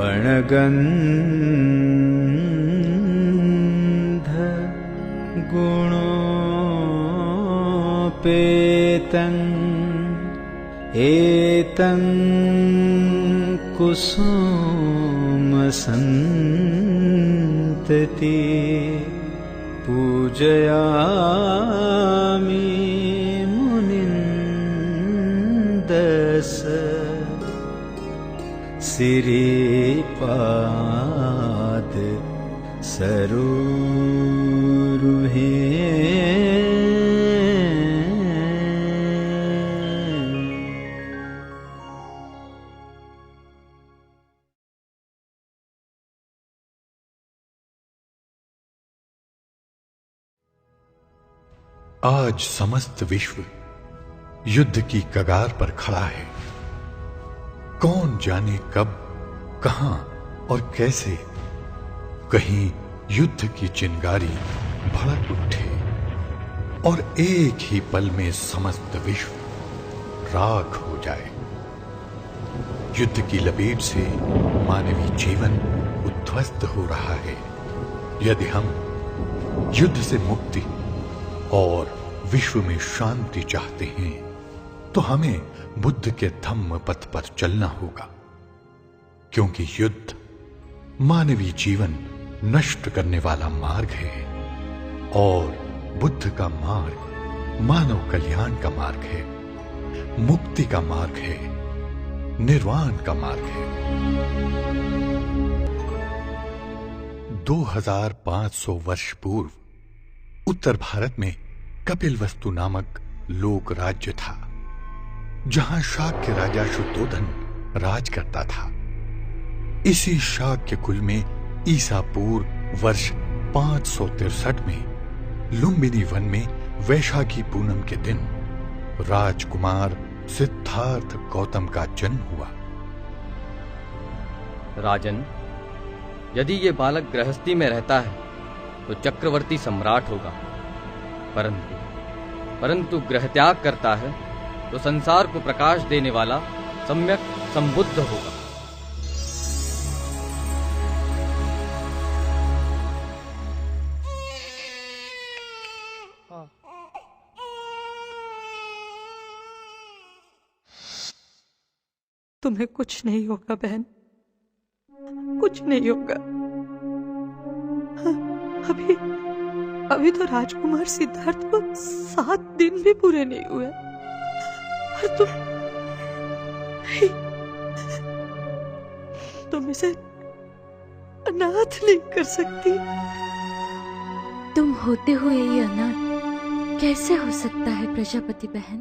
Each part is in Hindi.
वणगन्ध गुणोपेतं एतं कुसुमसन्तति पूजयामि मुनिन्दस सिरिपाद सरोरुहे। आज समस्त विश्व युद्ध की कगार पर खड़ा है। कौन जाने कब, कहां और कैसे कहीं युद्ध की चिंगारी भड़क उठे और एक ही पल में समस्त विश्व राख हो जाए। युद्ध की लपेट से मानवीय जीवन उद्ध्वस्त हो रहा है। यदि हम युद्ध से मुक्ति और विश्व में शांति चाहते हैं तो हमें बुद्ध के धम्म पथ पर चलना होगा, क्योंकि युद्ध मानवीय जीवन नष्ट करने वाला मार्ग है और बुद्ध का मार्ग मानव कल्याण का मार्ग है, मुक्ति का मार्ग है, निर्वाण का मार्ग है। 2500 वर्ष पूर्व उत्तर भारत में कपिलवस्तु नामक लोक राज्य था, जहां शाक्य राजा शुद्धोधन राज करता था। इसी शाक्य कुल में ईसा पूर्व वर्ष 563 में लुम्बिनी वन में वैशाखी पूनम के दिन राजकुमार सिद्धार्थ गौतम का जन्म हुआ। राजन, यदि ये बालक गृहस्थी में रहता है तो चक्रवर्ती सम्राट होगा, परंतु गृह त्याग करता है तो संसार को प्रकाश देने वाला सम्यक संबुद्ध होगा। तुम्हें कुछ नहीं होगा बहन, कुछ नहीं होगा। अभी तो राजकुमार सिद्धार्थ को 7 दिन भी पूरे नहीं हुए और तुम इसे अनाथ नहीं कर सकती। तुम होते हुए ये अनाथ कैसे हो सकता है प्रजापति बहन?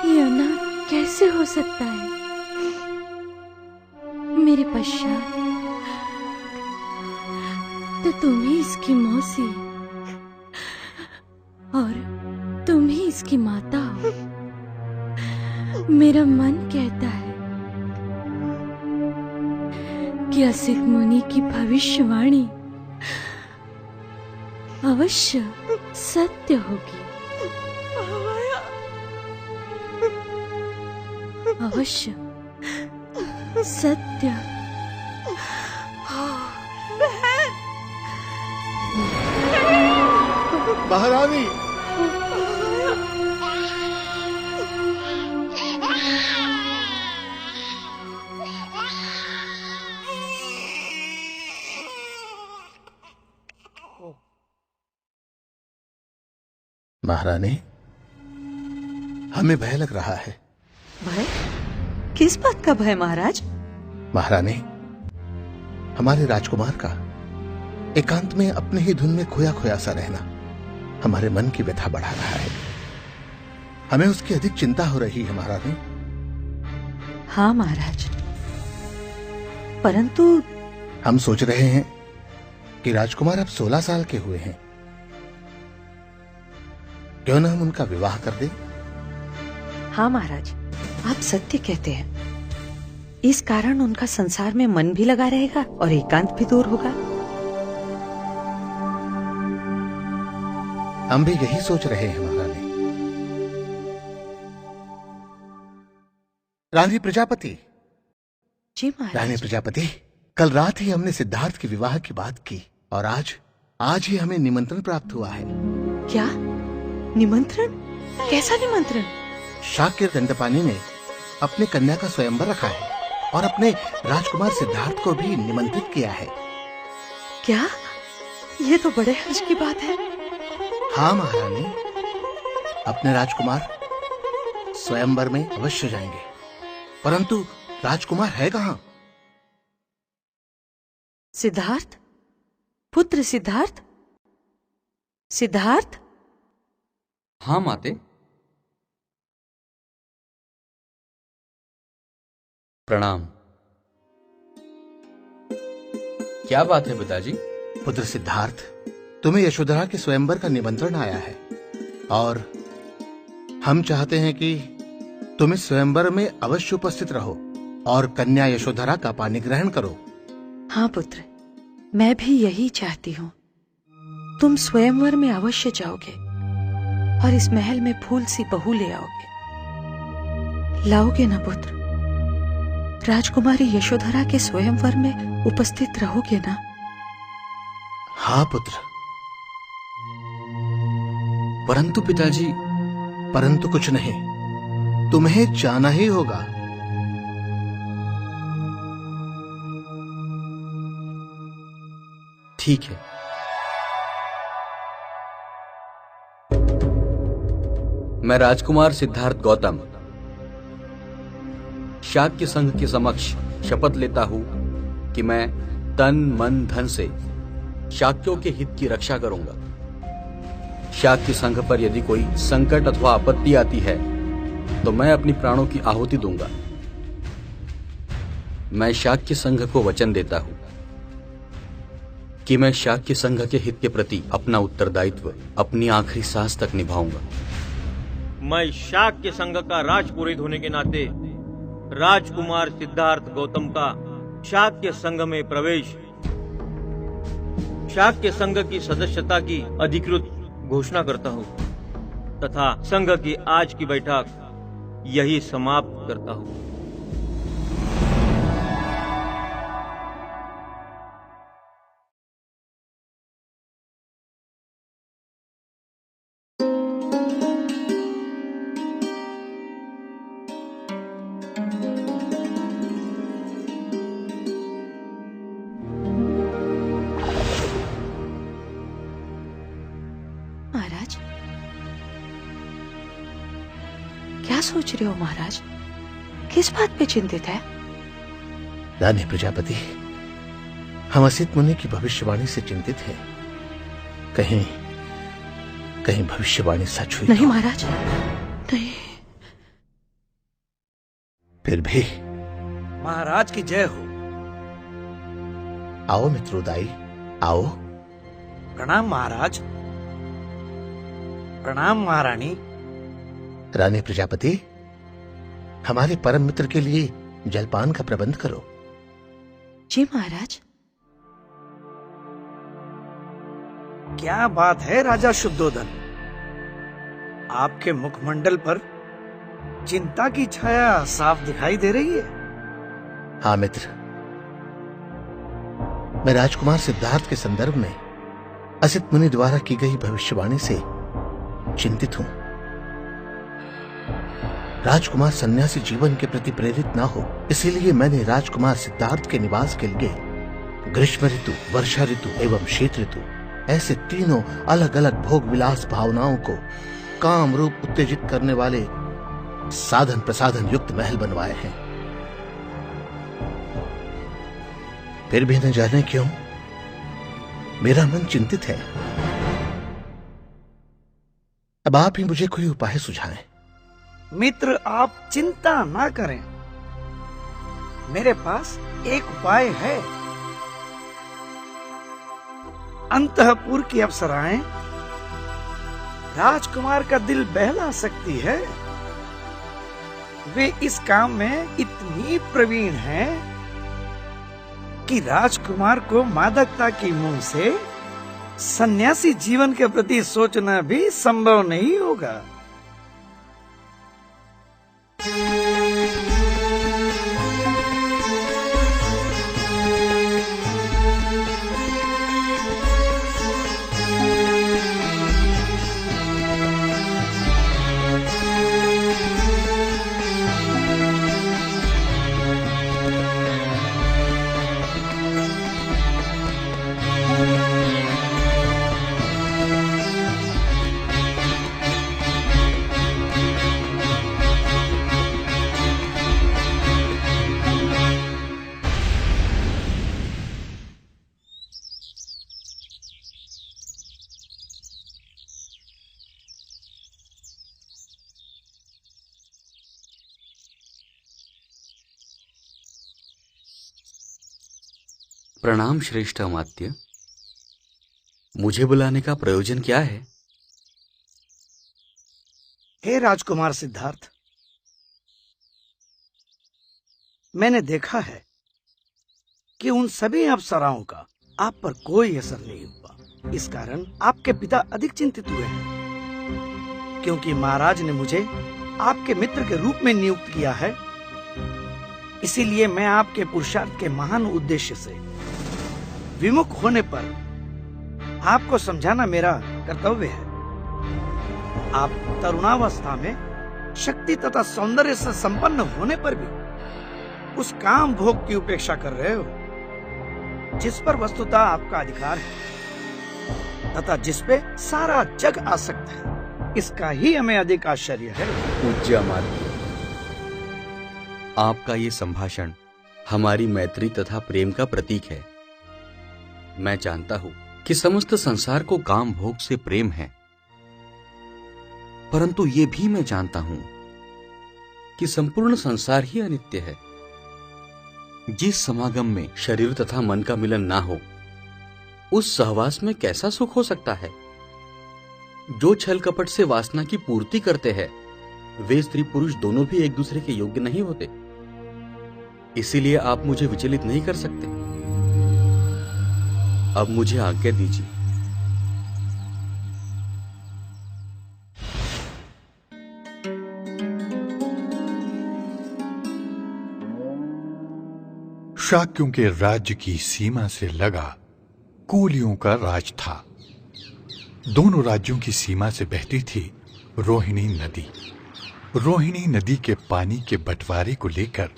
ये अनाथ कैसे हो सकता है? मेरे पश्चात तो तुम ही इसकी मौसी और तुम ही इसकी माता हो। मेरा मन कहता है कि असित मुनि की भविष्यवाणी अवश्य सत्य होगी, अवश्य सत्य। महारानी, महारानी, हमें भय लग रहा है। भय? किस बात का भय महाराज? महारानी, हमारे राजकुमार का एकांत में अपने ही धुन में खोया खोया सा रहना हमारे मन की व्यथा बढ़ा रहा है। हमें उसकी अधिक चिंता हो रही है महारानी। हाँ महाराज, परंतु हम सोच रहे हैं कि राजकुमार अब 16 साल के हुए हैं, क्यों ना हम उनका विवाह कर दें? हाँ महाराज, आप सत्य कहते हैं। इस कारण उनका संसार में मन भी लगा रहेगा और एकांत भी दूर होगा। हम भी यही सोच रहे हैं महारानी। रानी प्रजापति। जी महाराज। रानी प्रजापति, कल रात ही हमने सिद्धार्थ के विवाह की बात की और आज ही हमें निमंत्रण प्राप्त हुआ है। क्या निमंत्रण? कैसा निमंत्रण? शाक्य दंडपाणि ने अपने कन्या का स्वयंवर रखा है और अपने राजकुमार सिद्धार्थ को भी निमंत्रित किया है। क्या? ये तो बड़े हर्ष की बात है। हाँ महारानी, अपने राजकुमार स्वयंवर में अवश्य जाएंगे, परंतु राजकुमार है कहाँ? सिद्धार्थ, पुत्र सिद्धार्थ, सिद्धार्थ। हाँ माते। प्रणाम। क्या बात है पिताजी? पुत्र सिद्धार्थ, तुम्हें यशोधरा के स्वयंवर का निमंत्रण आया है और हम चाहते हैं कि तुम इस स्वयंवर में अवश्य उपस्थित रहो और कन्या यशोधरा का पानी ग्रहण करो। हाँ पुत्र, मैं भी यही चाहती हूँ। तुम स्वयंवर में अवश्य जाओगे और इस महल में फूल सी बहू ले आओगे। लाओगे ना पुत्र? राजकुमारी यशोधरा के स्वयंवर में उपस्थित रहोगे ना? हाँ पुत्र। परंतु पिताजी। परंतु कुछ नहीं, तुम्हें जाना ही होगा। ठीक है। मैं राजकुमार सिद्धार्थ गौतम शाक्य संघ के समक्ष शपथ लेता हूं कि मैं तन मन धन से शाक्यों के हित की रक्षा करूंगा। शाक्य संघ पर यदि कोई संकट अथवा आपत्ति आती है तो मैं अपनी प्राणों की आहुति दूंगा। मैं शाक्य संघ को वचन देता हूं कि मैं शाक्य संघ के हित के प्रति अपना उत्तरदायित्व अपनी आखिरी सांस तक निभाऊंगा। मैं शाक्य संघ का राजपुरोहित होने के नाते राजकुमार सिद्धार्थ गौतम का शाक्य संघ में प्रवेश, शाक्य संघ की सदस्यता की अधिकृत घोषणा करता हूँ तथा संघ की आज की बैठक यही समाप्त करता हूँ। महाराज, क्या सोच रहे हो महाराज? किस बात पे चिंतित है? रानी प्रजापति, हम असित मुनि की भविष्यवाणी से चिंतित हैं। कहीं भविष्यवाणी सच हुई? नहीं महाराज, नहीं। फिर भी महाराज की जय हो। आओ मित्रोदाई, आओ। प्रणाम महाराज। प्रणाम महारानी। रानी प्रजापति, हमारे परम मित्र के लिए जलपान का प्रबंध करो। जी महाराज। क्या बात है राजा शुद्धोदन, आपके मुखमंडल पर चिंता की छाया साफ दिखाई दे रही है। हाँ मित्र, मैं राजकुमार सिद्धार्थ के संदर्भ में असित मुनि द्वारा की गई भविष्यवाणी से चिंतित हूं। राजकुमार सन्यासी जीवन के प्रति प्रेरित ना हो, इसीलिए मैंने राजकुमार सिद्धार्थ के निवास के लिए ग्रीष्म ऋतु, वर्षा ऋतु एवं शीत ऋतु ऐसे तीनों अलग अलग भोग विलास भावनाओं को काम रूप उत्तेजित करने वाले साधन प्रसाधन युक्त महल बनवाए हैं। फिर भी न जाने क्यों मेरा मन चिंतित है। अब आप ही मुझे कोई उपाय सुझाएं। मित्र, आप चिंता ना करें, मेरे पास एक उपाय है। अंतःपुर की अप्सराएं राजकुमार का दिल बहला सकती है। वे इस काम में इतनी प्रवीण हैं कि राजकुमार को मादकता की मुंह से सन्यासी जीवन के प्रति सोचना भी संभव नहीं होगा। प्रणाम श्रेष्ठ अमात्य। मुझे बुलाने का प्रयोजन क्या है? हे राजकुमार सिद्धार्थ, मैंने देखा है कि उन सभी अप्सराओं का आप पर कोई असर नहीं हुआ। इस कारण आपके पिता अधिक चिंतित हुए हैं, क्योंकि महाराज ने मुझे आपके मित्र के रूप में नियुक्त किया है। इसीलिए मैं आपके पुरुषार्थ के महान उद्देश्य से विमुख होने पर आपको समझाना मेरा कर्तव्य है। आप तरुणावस्था में शक्ति तथा सौंदर्य से संपन्न होने पर भी उस काम भोग की उपेक्षा कर रहे हो जिस पर वस्तुतः आपका अधिकार है तथा जिस पे सारा जग आसक्त है। इसका ही हमें अधिक आश्चर्य है। पूज्य अमात्य, आपका ये संभाषण हमारी मैत्री तथा प्रेम का प्रतीक है। मैं जानता हूं कि समस्त संसार को काम भोग से प्रेम है, परंतु ये भी मैं जानता हूं कि संपूर्ण संसार ही अनित्य है। जिस समागम में शरीर तथा मन का मिलन ना हो, उस सहवास में कैसा सुख हो सकता है? जो छल कपट से वासना की पूर्ति करते हैं, वे स्त्री पुरुष दोनों भी एक दूसरे के योग्य नहीं होते। इसीलिए आप मुझे विचलित नहीं कर सकते। अब मुझे आज्ञा दीजिए। शाक्यों के राज्य की सीमा से लगा कूलियों का राज था। दोनों राज्यों की सीमा से बहती थी रोहिणी नदी। रोहिणी नदी के पानी के बंटवारे को लेकर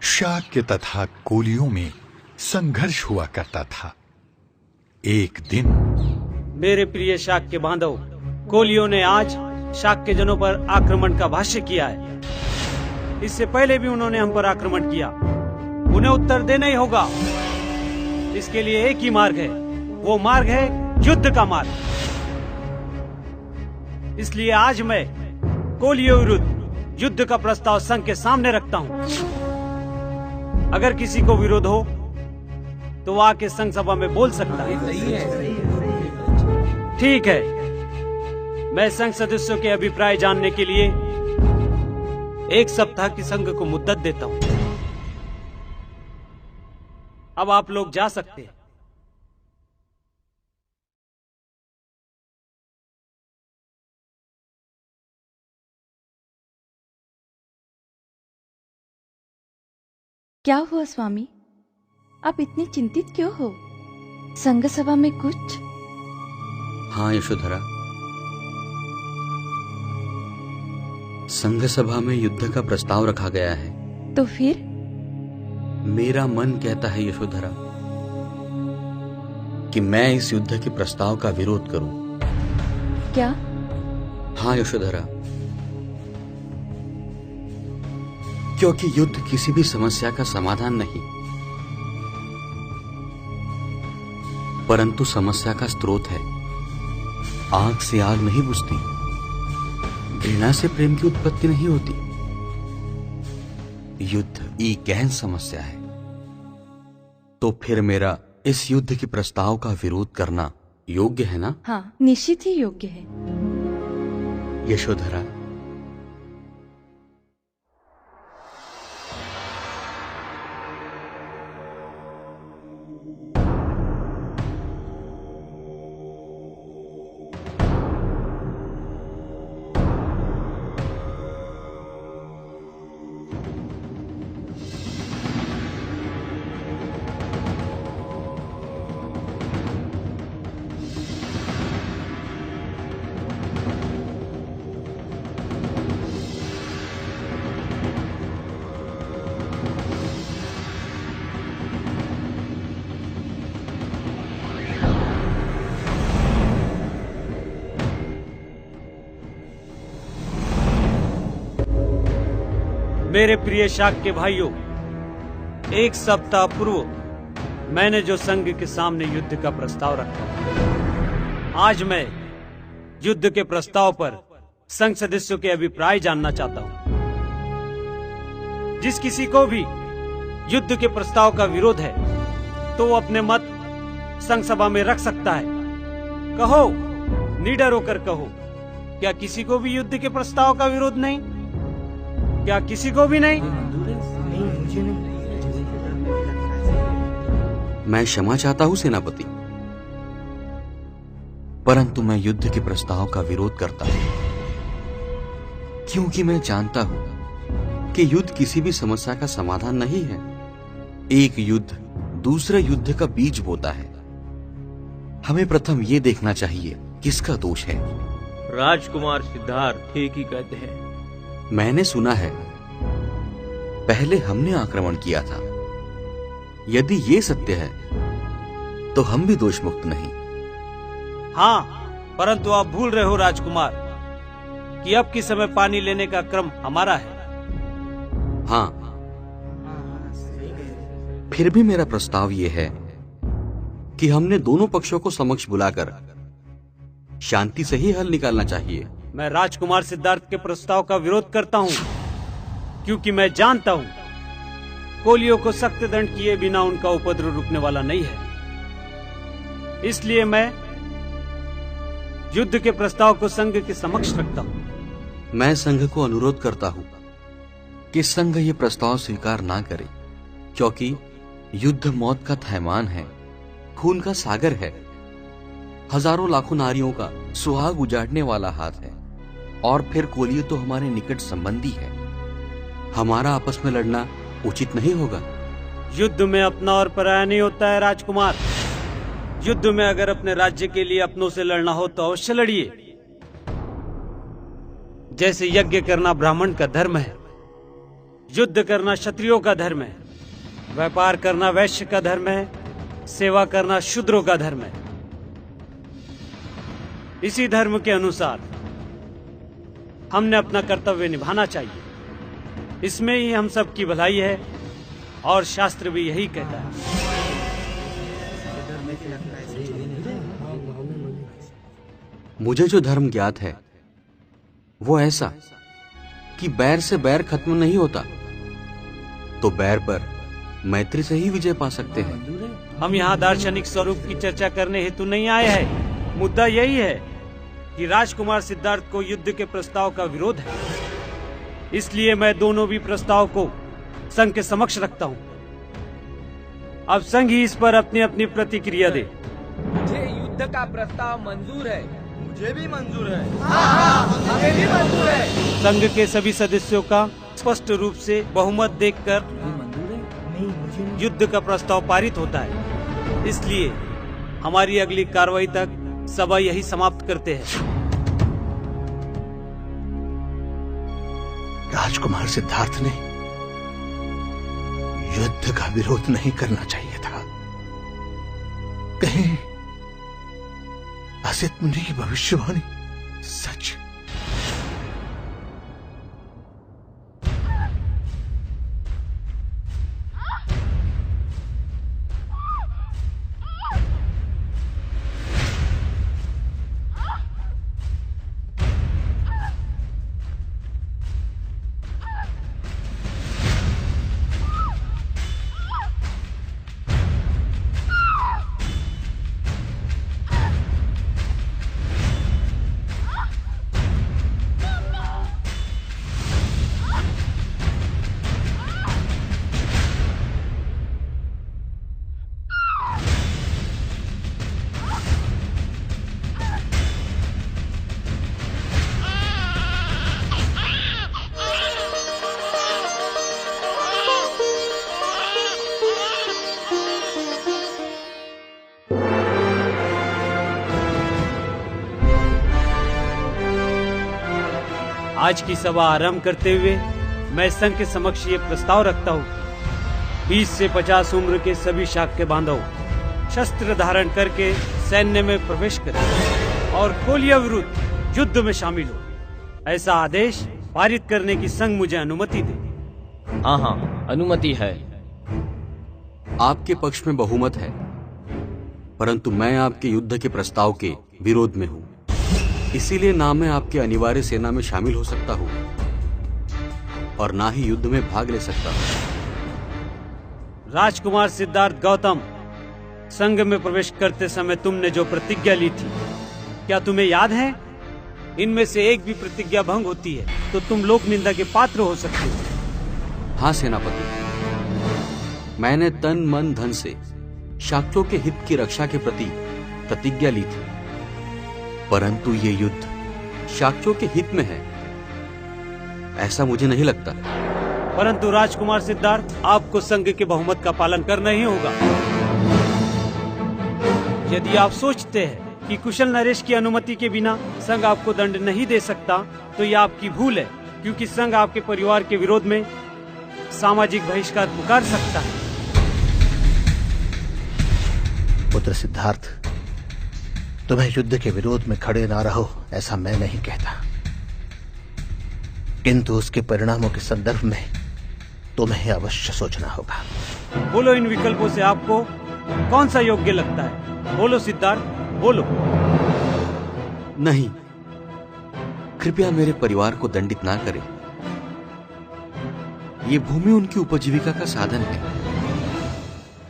शाक्य तथा कूलियों में संघर्ष हुआ करता था। एक दिन, मेरे प्रिय शाक्य बांधव, कोलियों ने आज शाक्य जनों पर आक्रमण का भाष्य किया है। इससे पहले भी उन्होंने हम पर आक्रमण किया। उन्हें उत्तर देना ही होगा। इसके लिए एक ही मार्ग है, वो मार्ग है युद्ध का मार्ग। इसलिए आज मैं कोलियों विरुद्ध युद्ध का प्रस्ताव संघ के सामने रखता हूं। अगर किसी को विरोध हो तो वो आके संघ सभा में बोल सकता है। ठीक है, मैं संघ सदस्यों के अभिप्राय जानने के लिए 1 सप्ताह की संघ को मुद्दत देता हूं। अब आप लोग जा सकते हैं। क्या हुआ स्वामी, आप इतने चिंतित क्यों हो? संघ सभा में कुछ? हाँ यशोधरा, संघ सभा में युद्ध का प्रस्ताव रखा गया है। तो फिर? मेरा मन कहता है यशोधरा कि मैं इस युद्ध के प्रस्ताव का विरोध करूं। क्या? हाँ यशोधरा, क्योंकि युद्ध किसी भी समस्या का समाधान नहीं, परंतु समस्या का स्रोत है। आग से आग नहीं बुझती, घृणा से प्रेम की उत्पत्ति नहीं होती। युद्ध एक गहन समस्या है। तो फिर मेरा इस युद्ध के प्रस्ताव का विरोध करना योग्य है ना? हाँ, निश्चित ही योग्य है। यशोधरा, मेरे प्रिय शाक्य भाइयों, 1 सप्ताह पूर्व मैंने जो संघ के सामने युद्ध का प्रस्ताव रखा, आज मैं युद्ध के प्रस्ताव पर संघ सदस्यों के अभिप्राय जानना चाहता हूं। जिस किसी को भी युद्ध के प्रस्ताव का विरोध है, तो वो अपने मत संघ सभा में रख सकता है। कहो, निडर होकर कहो, क्या किसी को भी युद्ध के प्रस्ताव का विरोध नहीं? क्या किसी को भी नहीं? मैं क्षमा चाहता हूं सेनापति, परंतु मैं युद्ध के प्रस्ताव का विरोध करता हूं, क्योंकि मैं जानता हूं कि युद्ध किसी भी समस्या का समाधान नहीं है। एक युद्ध दूसरे युद्ध का बीज बोता है। हमें प्रथम ये देखना चाहिए किसका दोष है। राजकुमार सिद्धार्थ ठीक ही कहते हैं। मैंने सुना है पहले हमने आक्रमण किया था। यदि ये सत्य है तो हम भी दोष मुक्त नहीं। हाँ, परंतु आप भूल रहे हो राजकुमार कि अब के समय पानी लेने का क्रम हमारा है। हाँ, फिर भी मेरा प्रस्ताव यह है कि हमने दोनों पक्षों को समक्ष बुलाकर शांति से ही हल निकालना चाहिए। मैं राजकुमार सिद्धार्थ के प्रस्ताव का विरोध करता हूँ, क्योंकि मैं जानता हूँ कोलियों को सख्त दंड किए बिना उनका उपद्रव रुकने वाला नहीं है। इसलिए मैं युद्ध के प्रस्ताव को संघ के समक्ष रखता हूँ। मैं संघ को अनुरोध करता हूँ कि संघ ये प्रस्ताव स्वीकार ना करे, क्योंकि युद्ध मौत का थैमान है, खून का सागर है, हजारों लाखों नारियों का सुहाग उजाड़ने वाला हाथ है, और फिर कोलियो तो हमारे निकट संबंधी है। हमारा आपस में लड़ना उचित नहीं होगा। युद्ध में अपना और पराया नहीं होता है राजकुमार। युद्ध में अगर अपने राज्य के लिए अपनों से लड़ना हो तो अवश्य लड़िए। जैसे यज्ञ करना ब्राह्मण का धर्म है, युद्ध करना क्षत्रियों का धर्म है, व्यापार करना वैश्य का धर्म है, सेवा करना शूद्रों का धर्म है। इसी धर्म के अनुसार हमने अपना कर्तव्य निभाना चाहिए। इसमें ही हम सब की भलाई है, और शास्त्र भी यही कहता है। मुझे जो धर्म ज्ञात है वो ऐसा कि बैर से बैर खत्म नहीं होता, तो बैर पर मैत्री से ही विजय पा सकते हैं। हम यहाँ दार्शनिक स्वरूप की चर्चा करने हेतु नहीं आए हैं। मुद्दा यही है कि राजकुमार सिद्धार्थ को युद्ध के प्रस्ताव का विरोध है। इसलिए मैं दोनों भी प्रस्ताव को संघ के समक्ष रखता हूँ। अब संघ ही इस पर अपनी अपनी प्रतिक्रिया दे। मुझे युद्ध का प्रस्ताव मंजूर है। मुझे भी मंजूर है। हमें भी मंजूर है। संघ के सभी सदस्यों का स्पष्ट रूप से बहुमत देखकर युद्ध का प्रस्ताव पारित होता है। इसलिए हमारी अगली कार्रवाई तक सभा यही समाप्त करते हैं। राजकुमार सिद्धार्थ ने युद्ध का विरोध नहीं करना चाहिए था। कहीं असित मुनि की भविष्यवाणी सच। आज की सभा आरंभ करते हुए मैं संघ के समक्ष ये प्रस्ताव रखता हूँ। 20 से 50 उम्र के सभी शाक्य बांधव शस्त्र धारण करके सैन्य में प्रवेश करें और कोलिया विरुद्ध युद्ध में शामिल हो। ऐसा आदेश पारित करने की संघ मुझे अनुमति दे। हाँ, अनुमति है। आपके पक्ष में बहुमत है, परंतु मैं आपके युद्ध के प्रस्ताव के विरोध में हूँ। इसीलिए ना मैं आपके अनिवार्य सेना में शामिल हो सकता हूँ और ना ही युद्ध में भाग ले सकता हूँ। राजकुमार सिद्धार्थ गौतम, संघ में प्रवेश करते समय तुमने जो प्रतिज्ञा ली थी, क्या तुम्हें याद है? इनमें से एक भी प्रतिज्ञा भंग होती है तो तुम लोक निंदा के पात्र हो सकते हो। हाँ सेनापति, मैंने तन मन धन से शाक्यों के हित की रक्षा के प्रति प्रतिज्ञा ली थी, परंतु ये युद्ध शाक्यों के हित में है ऐसा मुझे नहीं लगता। परंतु राजकुमार सिद्धार्थ, आपको संघ के बहुमत का पालन करना ही होगा। यदि आप सोचते हैं कि कुशल नरेश की अनुमति के बिना संघ आपको दंड नहीं दे सकता, तो यह आपकी भूल है, क्योंकि संघ आपके परिवार के विरोध में सामाजिक बहिष्कार पुकार सकता है। पुत्र सिद्धार्थ, तुम्हें युद्ध के विरोध में खड़े ना रहो ऐसा मैं नहीं कहता, किंतु उसके परिणामों के संदर्भ में तुम्हें अवश्य सोचना होगा। बोलो, इन विकल्पों से आपको कौन सा योग्य लगता है? बोलो सिद्धार्थ, बोलो। नहीं, कृपया मेरे परिवार को दंडित ना करें। ये भूमि उनकी उपजीविका का साधन है,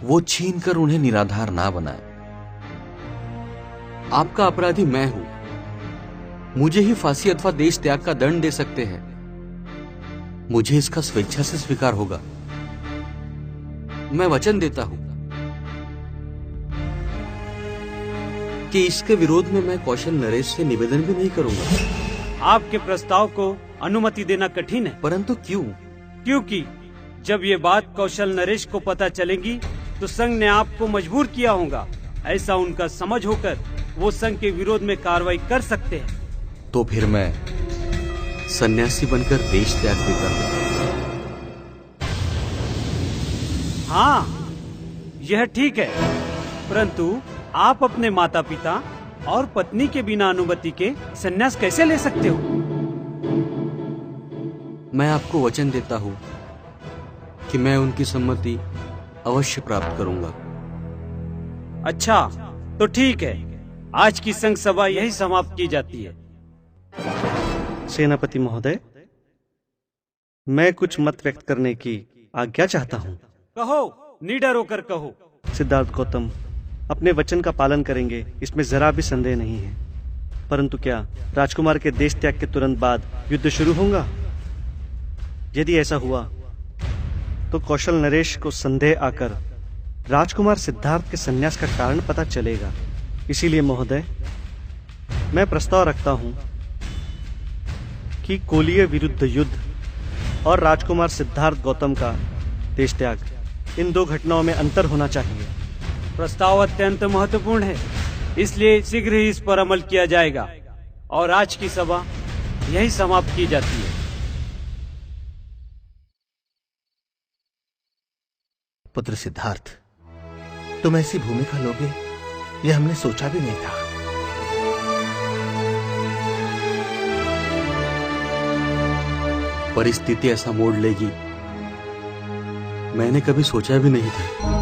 वो छीनकर उन्हें निराधार ना बनाए। आपका अपराधी मैं हूं, मुझे ही फांसी अथवा देश त्याग का दंड दे सकते हैं। मुझे इसका स्वेच्छा से स्वीकार होगा। मैं वचन देता हूं कि इसके विरोध में मैं कौशल नरेश से निवेदन भी नहीं करूंगा। आपके प्रस्ताव को अनुमति देना कठिन है। परंतु क्यों? क्योंकि जब ये बात कौशल नरेश को पता चलेगी तो संघ ने आपको मजबूर किया होगा। ऐसा उनका समझ होकर वो संघ के विरोध में कार्रवाई कर सकते हैं। तो फिर मैं सन्यासी बनकर देश त्याग भी कर दूंगा। हाँ, यह ठीक है, परंतु आप अपने माता पिता और पत्नी के बिना अनुमति के संन्यास कैसे ले सकते हो? मैं आपको वचन देता हूं कि मैं उनकी सम्मति अवश्य प्राप्त करूंगा। अच्छा, तो ठीक है, आज की संघ सभा यही समाप्त की जाती है। सेनापति महोदय, मैं कुछ मत व्यक्त करने की आज्ञा चाहता हूँ। कहो, निडर होकर कहो। सिद्धार्थ गौतम अपने वचन का पालन करेंगे, इसमें जरा भी संदेह नहीं है। परंतु क्या राजकुमार के देश त्याग के तुरंत बाद युद्ध शुरू होगा? यदि ऐसा हुआ तो कौशल नरेश को संदेह आकर राजकुमार सिद्धार्थ के संन्यास का कारण पता चलेगा। इसीलिए महोदय, मैं प्रस्ताव रखता हूं कि कोलीय विरुद्ध युद्ध और राजकुमार सिद्धार्थ गौतम का देश त्याग, इन दो घटनाओं में अंतर होना चाहिए। प्रस्ताव अत्यंत महत्वपूर्ण है, इसलिए शीघ्र ही इस पर अमल किया जाएगा और आज की सभा यही समाप्त की जाती है। पुत्र सिद्धार्थ, तुम ऐसी भूमिका लोगे यह हमने सोचा भी नहीं था। परिस्थिति ऐसा मोड़ लेगी मैंने कभी सोचा भी नहीं था।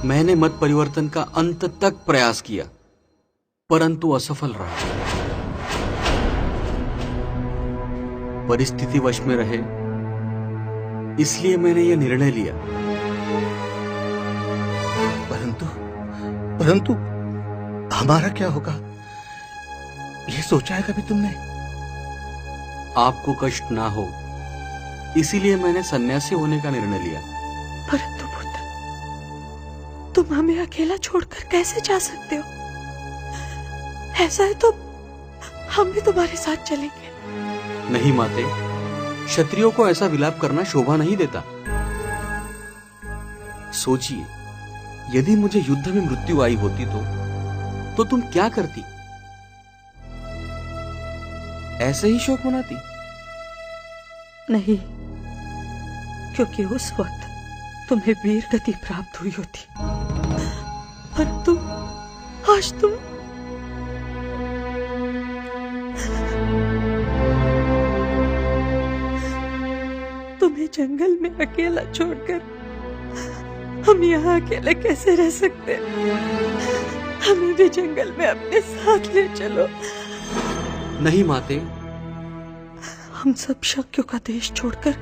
मैंने मत परिवर्तन का अंत तक प्रयास किया, परंतु असफल रहा। परिस्थिति वश में रहे, इसलिए मैंने यह निर्णय लिया। परंतु हमारा क्या होगा, ये सोचा है कभी तुमने? आपको कष्ट ना हो, इसीलिए मैंने सन्यासी होने का निर्णय लिया। परंतु पुत्र, तुम हमें अकेला छोड़कर कैसे जा सकते हो? ऐसा है तो हम भी तुम्हारे साथ चलेंगे। नहीं माते, क्षत्रियों को ऐसा विलाप करना शोभा नहीं देता। सोचिए, यदि मुझे युद्ध में मृत्यु आई होती तो तुम क्या करती? ऐसे ही शोक मनाती? नहीं, क्योंकि उस वक्त तुम्हें वीर गति प्राप्त हुई होती, परंतु आज तुम्हें जंगल में अकेला छोड़कर हम यहाँ अकेले कैसे रह सकते? हमें भी जंगल में अपने साथ ले चलो। नहीं माते, हम सब शाक्यों का देश छोड़कर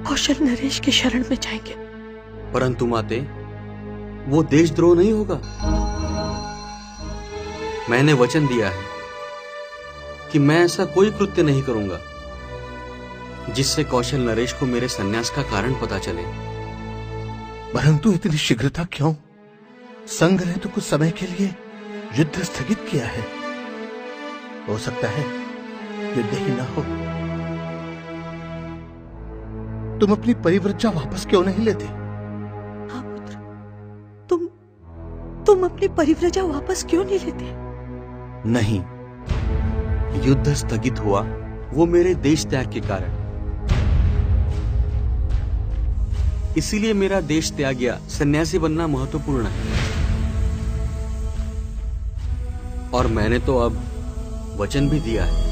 कौशल नरेश की शरण में जाएंगे। परंतु माते, वो देशद्रोह नहीं होगा? मैंने वचन दिया है कि मैं ऐसा कोई कृत्य नहीं करूंगा जिससे कौशल नरेश को मेरे संन्यास का कारण पता चले। परंतु इतनी शीघ्रता क्यों? संघ ने तो कुछ समय के लिए युद्ध स्थगित किया है। हो सकता है युद्ध ही ना हो। तुम अपनी परिव्रजा वापस क्यों नहीं लेते? हाँ पुत्र, तुम अपनी परिव्रजा वापस क्यों नहीं लेते? नहीं, युद्ध स्थगित हुआ वो मेरे देश त्याग के कारण। इसीलिए मेरा देश त्याग या सन्यासी बनना महत्वपूर्ण है। और मैंने तो अब वचन भी दिया है।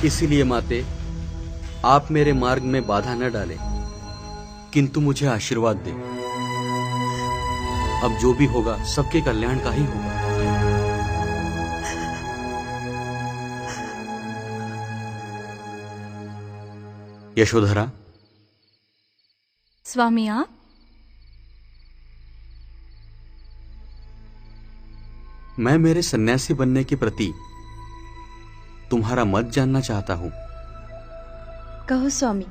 इसीलिए माते, आप मेरे मार्ग में बाधा न डालें, किंतु मुझे आशीर्वाद दें। अब जो भी होगा सबके कल्याण का ही होगा। यशोधरा। स्वामी आप? मैं मेरे सन्यासी बनने के प्रति तुम्हारा मत जानना चाहता हूं। कहो स्वामी,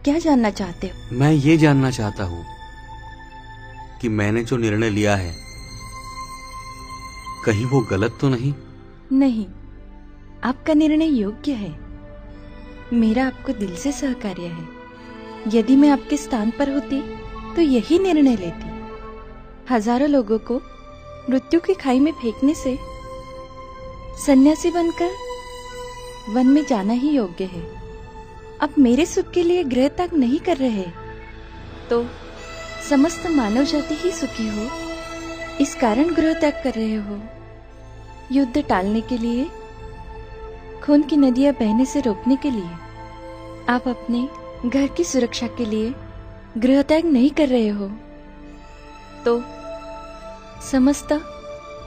क्या जानना चाहते हो? मैं ये जानना चाहता हूं कि मैंने जो निर्णय लिया है कहीं वो गलत तो नहीं? नहीं, आपका निर्णय योग्य है। मेरा आपको दिल से सहकार्य है। यदि मैं आपके स्थान पर होती तो यही निर्णय लेती। हजारों लोगों को मृत्यु की खाई में फेंकने से सन्यासी बनकर वन में जाना ही योग्य है। अब मेरे सुख के लिए गृह त्याग नहीं कर रहे तो समस्त मानव जाति ही सुखी हो, इस कारण गृह त्याग कर रहे हो। युद्ध टालने के लिए, खून की नदियां बहने से रोकने के लिए, आप अपने घर की सुरक्षा के लिए गृह त्याग नहीं कर रहे हो तो समस्त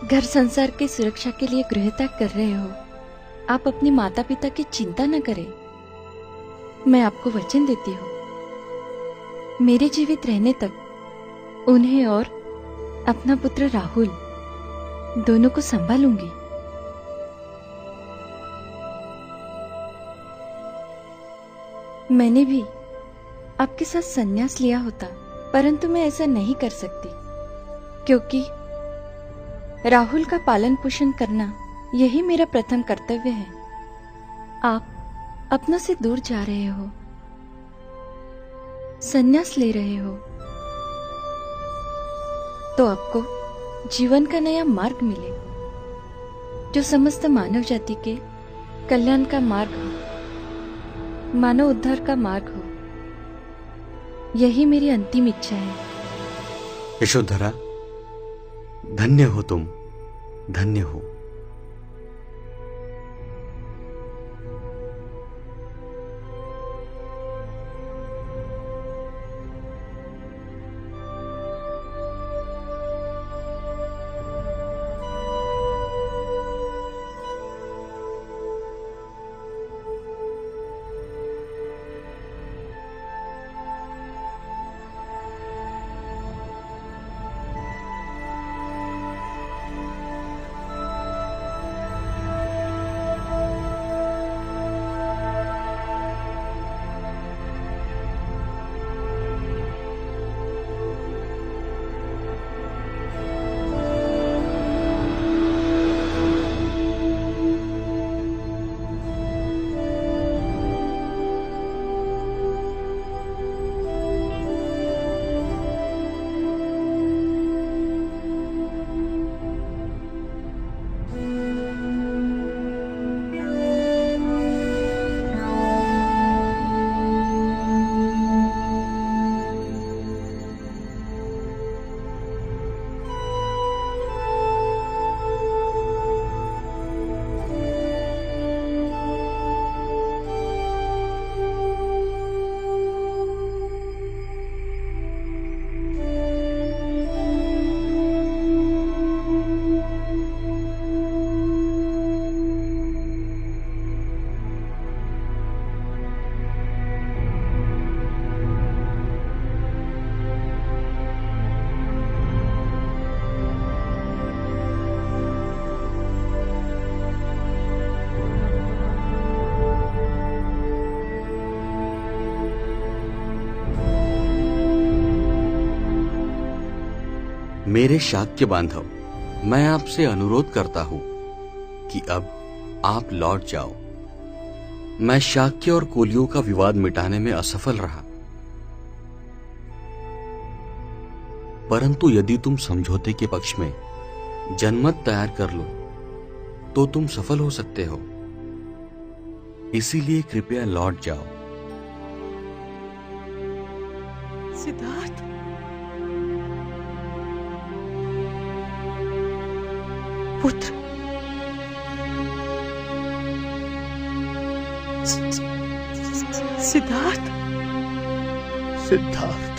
घर संसार की सुरक्षा के लिए गृह त्याग कर रहे हो। आप अपने माता पिता की चिंता न करें। मैं आपको वचन देती हूँ, मेरे जीवित रहने तक उन्हें और अपना पुत्र राहुल दोनों को संभालूंगी। मैंने भी आपके साथ संन्यास लिया होता, परंतु मैं ऐसा नहीं कर सकती क्योंकि राहुल का पालन पोषण करना यही मेरा प्रथम कर्तव्य है। आप अपनों से दूर जा रहे हो, संन्यास ले रहे हो तो आपको जीवन का नया मार्ग मिले जो समस्त मानव जाति के कल्याण का मार्ग हो, मानव उद्धार का मार्ग हो। यही मेरी अंतिम इच्छा है। यशोधरा, धन्य हो तुम, धन्य हो। मेरे शाक्य बांधव, मैं आपसे अनुरोध करता हूं कि अब आप लौट जाओ। मैं शाक्य और कोलियों का विवाद मिटाने में असफल रहा, परंतु यदि तुम समझौते के पक्ष में जनमत तैयार कर लो तो तुम सफल हो सकते हो। इसीलिए कृपया लौट जाओ। सिद्धार्थ, पुत्र, सिद्धार्थ, सिद्धार्थ,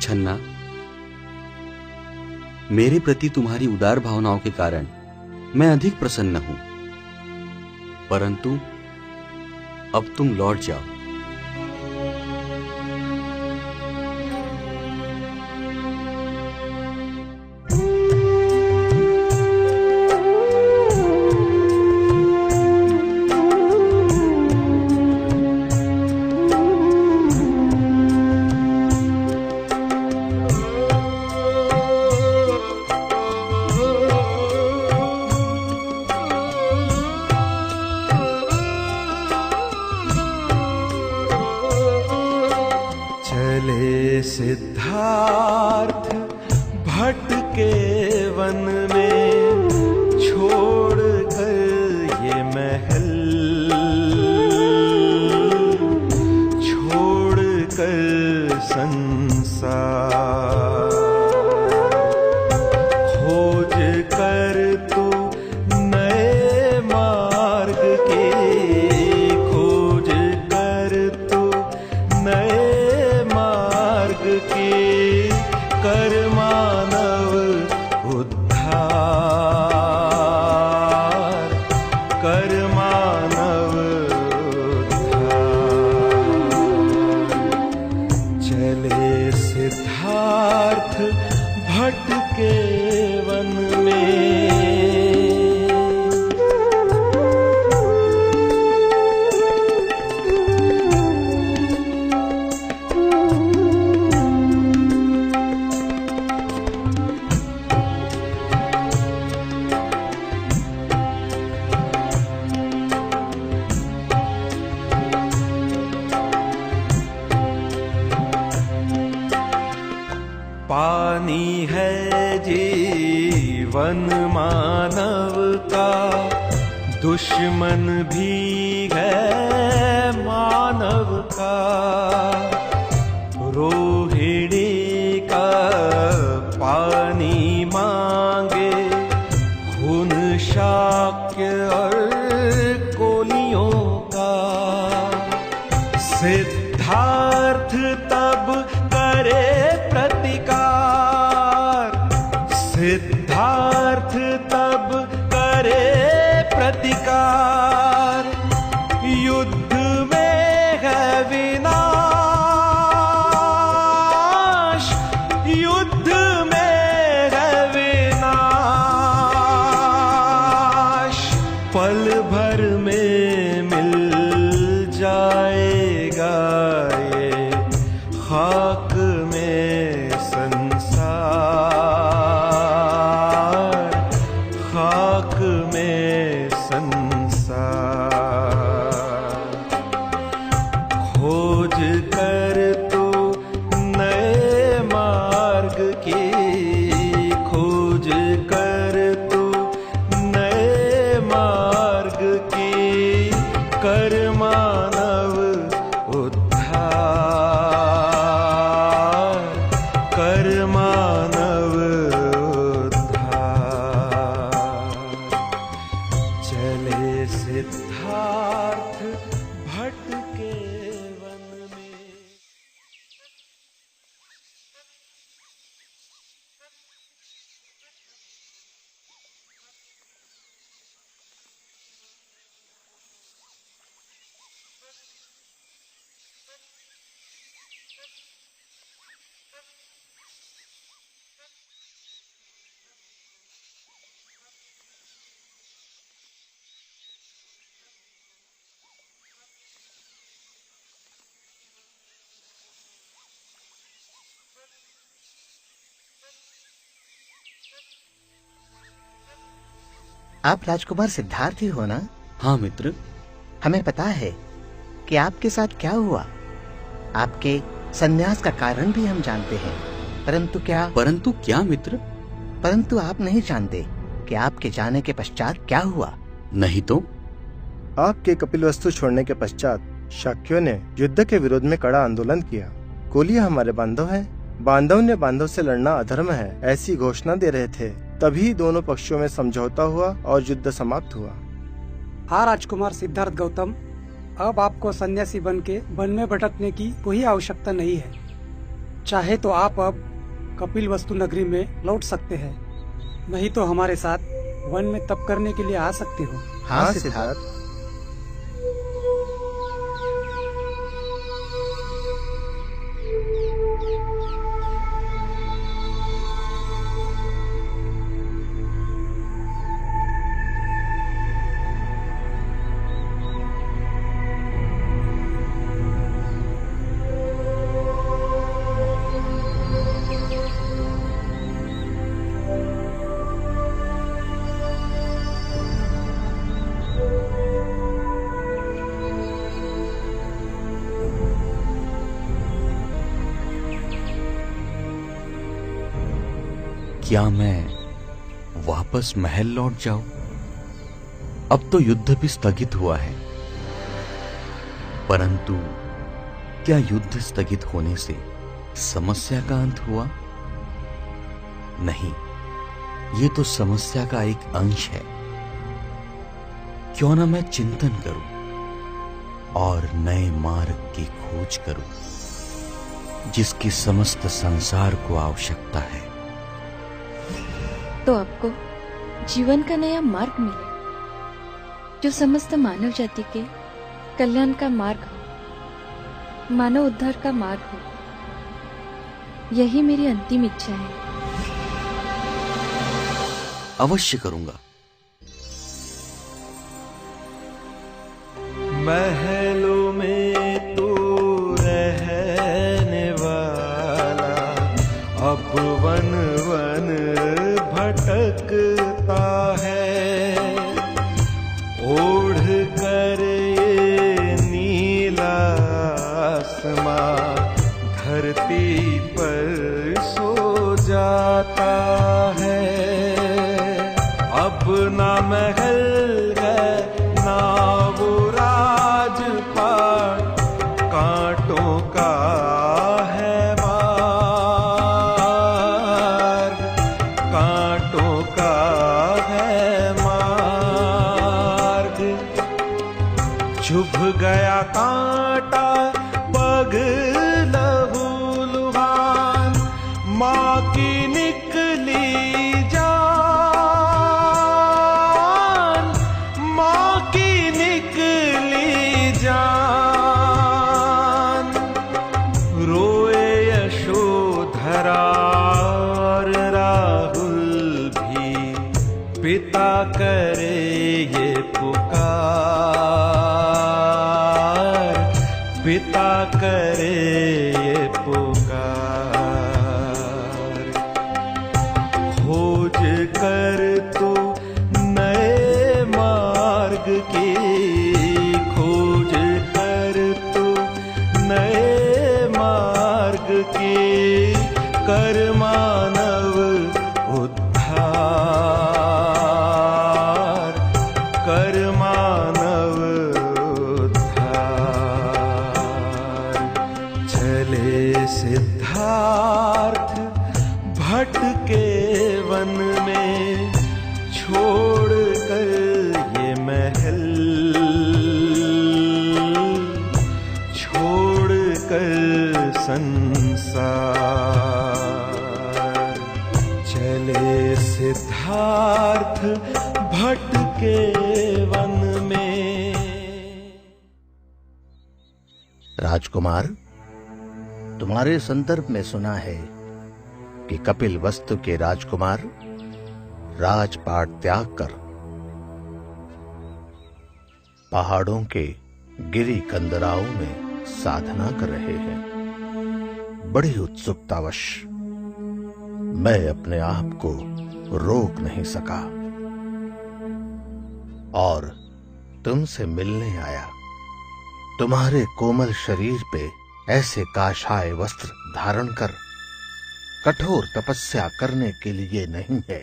छन्ना, मेरे प्रति तुम्हारी उदार भावनाओं के कारण मैं अधिक प्रसन्न हूं, परंतु अब तुम लौट जाओ। चले सिद्धार्थ भटके वन में, छोड़ कर ये महल, छोड़ कर संसार, खोज कर तू नए मार्ग के, खोज कर तू नए मार्ग के, कर मानव उद्धार, कर मानव उद्धार। चले सिद्धार्थ भटके वन में। पानी है जीवन मानव का, दुश्मन भी है मानव का, रोहिणी का पानी मांगे, खून शाक्य और कोलियों का, सिद्धार्थ तब करे प्रतिकार, सिद्धार्थ तब करे प्रतिकार, युद्ध में है विनाश, युद्ध में है विनाश, पल भर में मिल जाएगा ये खाक में संसार, खाक में संसार। खोज कर तू नए मार्ग की, खोज कर तू नए मार्ग की, कर मानव उद्धार, कर मानव उद्धार। चले सिद्धार्थ भटके वन में। आप राजकुमार सिद्धार्थ ही हो ना? हाँ मित्र। हमें पता है कि आपके साथ क्या हुआ। आपके संन्यास का कारण भी हम जानते हैं, परंतु क्या मित्र? परंतु आप नहीं जानते कि आपके जाने के पश्चात क्या हुआ। नहीं तो? आपके कपिलवस्तु छोड़ने के पश्चात शाक्यों ने युद्ध के विरोध में कड़ा आंदोलन किया। कोलिया हमारे बांधव हैं, बांधव ने बांधव से लड़ना अधर्म है, ऐसी घोषणा दे रहे थे। तभी दोनों पक्षों में समझौता हुआ और युद्ध समाप्त हुआ। हाँ राजकुमार सिद्धार्थ गौतम, अब आपको सन्यासी बन के वन में भटकने की कोई आवश्यकता नहीं है। चाहे तो आप अब कपिलवस्तु नगरी में लौट सकते हैं, नहीं तो हमारे साथ वन में तप करने के लिए आ सकते हो। हाँ सिद्धार्थ। क्या मैं वापस महल लौट जाऊं? अब तो युद्ध भी स्थगित हुआ है, परंतु क्या युद्ध स्थगित होने से समस्या का अंत हुआ? नहीं, ये तो समस्या का एक अंश है। क्यों ना मैं चिंतन करूं और नए मार्ग की खोज करूं, जिसकी समस्त संसार को आवश्यकता है। तो आपको जीवन का नया मार्ग मिले, जो समस्त मानव जाति के कल्याण का मार्ग हो, मानव उद्धार का मार्ग हो। यही मेरी अंतिम इच्छा है। अवश्य करूंगा। महलों में तू रहने वाला, अब वन वन भटकता है। ओढ़ कर ये नीला आसमां धरती पर सो जाता है। अब ना महल है ना वो राजपाट, कांटों का है मार्ग, कांटों का है मार्ग। चुभ गया कांटा पग लहूलुहान, माँ की निकली जान, माँ की निकली जान। रोए यशोधरा और राहुल भी, पिता करे ये पुकार, पिता करे ये पुकार। खोज कर तू नए मार्ग की, खोज कर तू नए मार्ग की, कर मानव उद्धार, कर मानव उद्धार। चले सिद्धार्थ भटके वन में, छोड़ कर ये महल, छोड़ कर संसार। चले सिद्धार्थ भटके वन में। राजकुमार, तुम्हारे संदर्भ में सुना है कि कपिलवस्तु के राजकुमार राजपाट त्याग कर पहाड़ों के गिरी कंदराओं में साधना कर रहे हैं। बड़ी उत्सुकतावश मैं अपने आप को रोक नहीं सका। और तुमसे मिलने आया। तुम्हारे कोमल शरीर पे ऐसे काषाय वस्त्र धारण कर कठोर तपस्या करने के लिए नहीं है।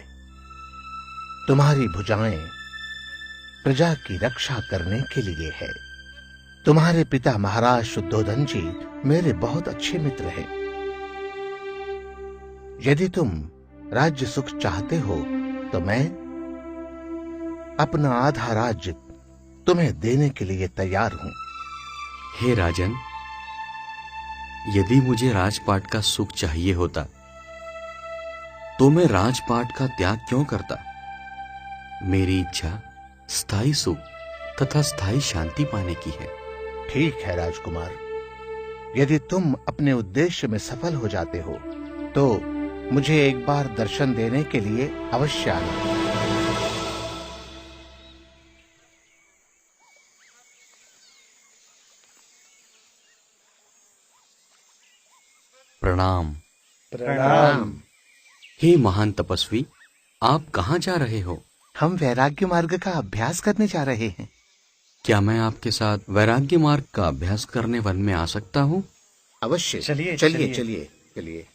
तुम्हारी भुजाएं प्रजा की रक्षा करने के लिए है। तुम्हारे पिता महाराज शुद्धोधन जी मेरे बहुत अच्छे मित्र हैं। यदि तुम राज्य सुख चाहते हो तो मैं अपना आधा राज्य तुम्हें देने के लिए तैयार हूं। हे राजन, यदि मुझे राजपाट का सुख चाहिए होता तो मैं राजपाट का त्याग क्यों करता? मेरी इच्छा स्थायी सुख तथा स्थायी शांति पाने की है। ठीक है राजकुमार, यदि तुम अपने उद्देश्य में सफल हो जाते हो तो मुझे एक बार दर्शन देने के लिए अवश्य आना। प्रणाम। प्रणाम। हे महान तपस्वी, आप कहाँ जा रहे हो? हम वैराग्य मार्ग का अभ्यास करने जा रहे हैं। क्या मैं आपके साथ वैराग्य मार्ग का अभ्यास करने वन में आ सकता हूँ? अवश्य। चलिए चलिए चलिए चलिए।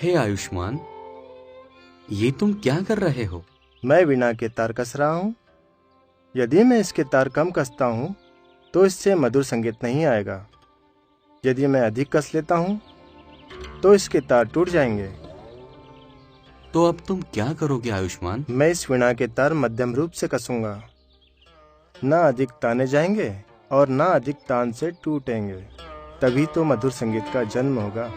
हे आयुष्मान, ये तुम क्या कर रहे हो? मैं वीणा के तार कस रहा हूँ। यदि मैं इसके तार कम कसता हूँ तो इससे मधुर संगीत नहीं आएगा। यदि मैं अधिक कस लेता हूँ तो इसके तार टूट जाएंगे। तो अब तुम क्या करोगे आयुष्मान? मैं इस वीणा के तार मध्यम रूप से कसूंगा। ना अधिक ताने जाएंगे और ना अधिक तान से टूटेंगे। तभी तो मधुर संगीत का जन्म होगा।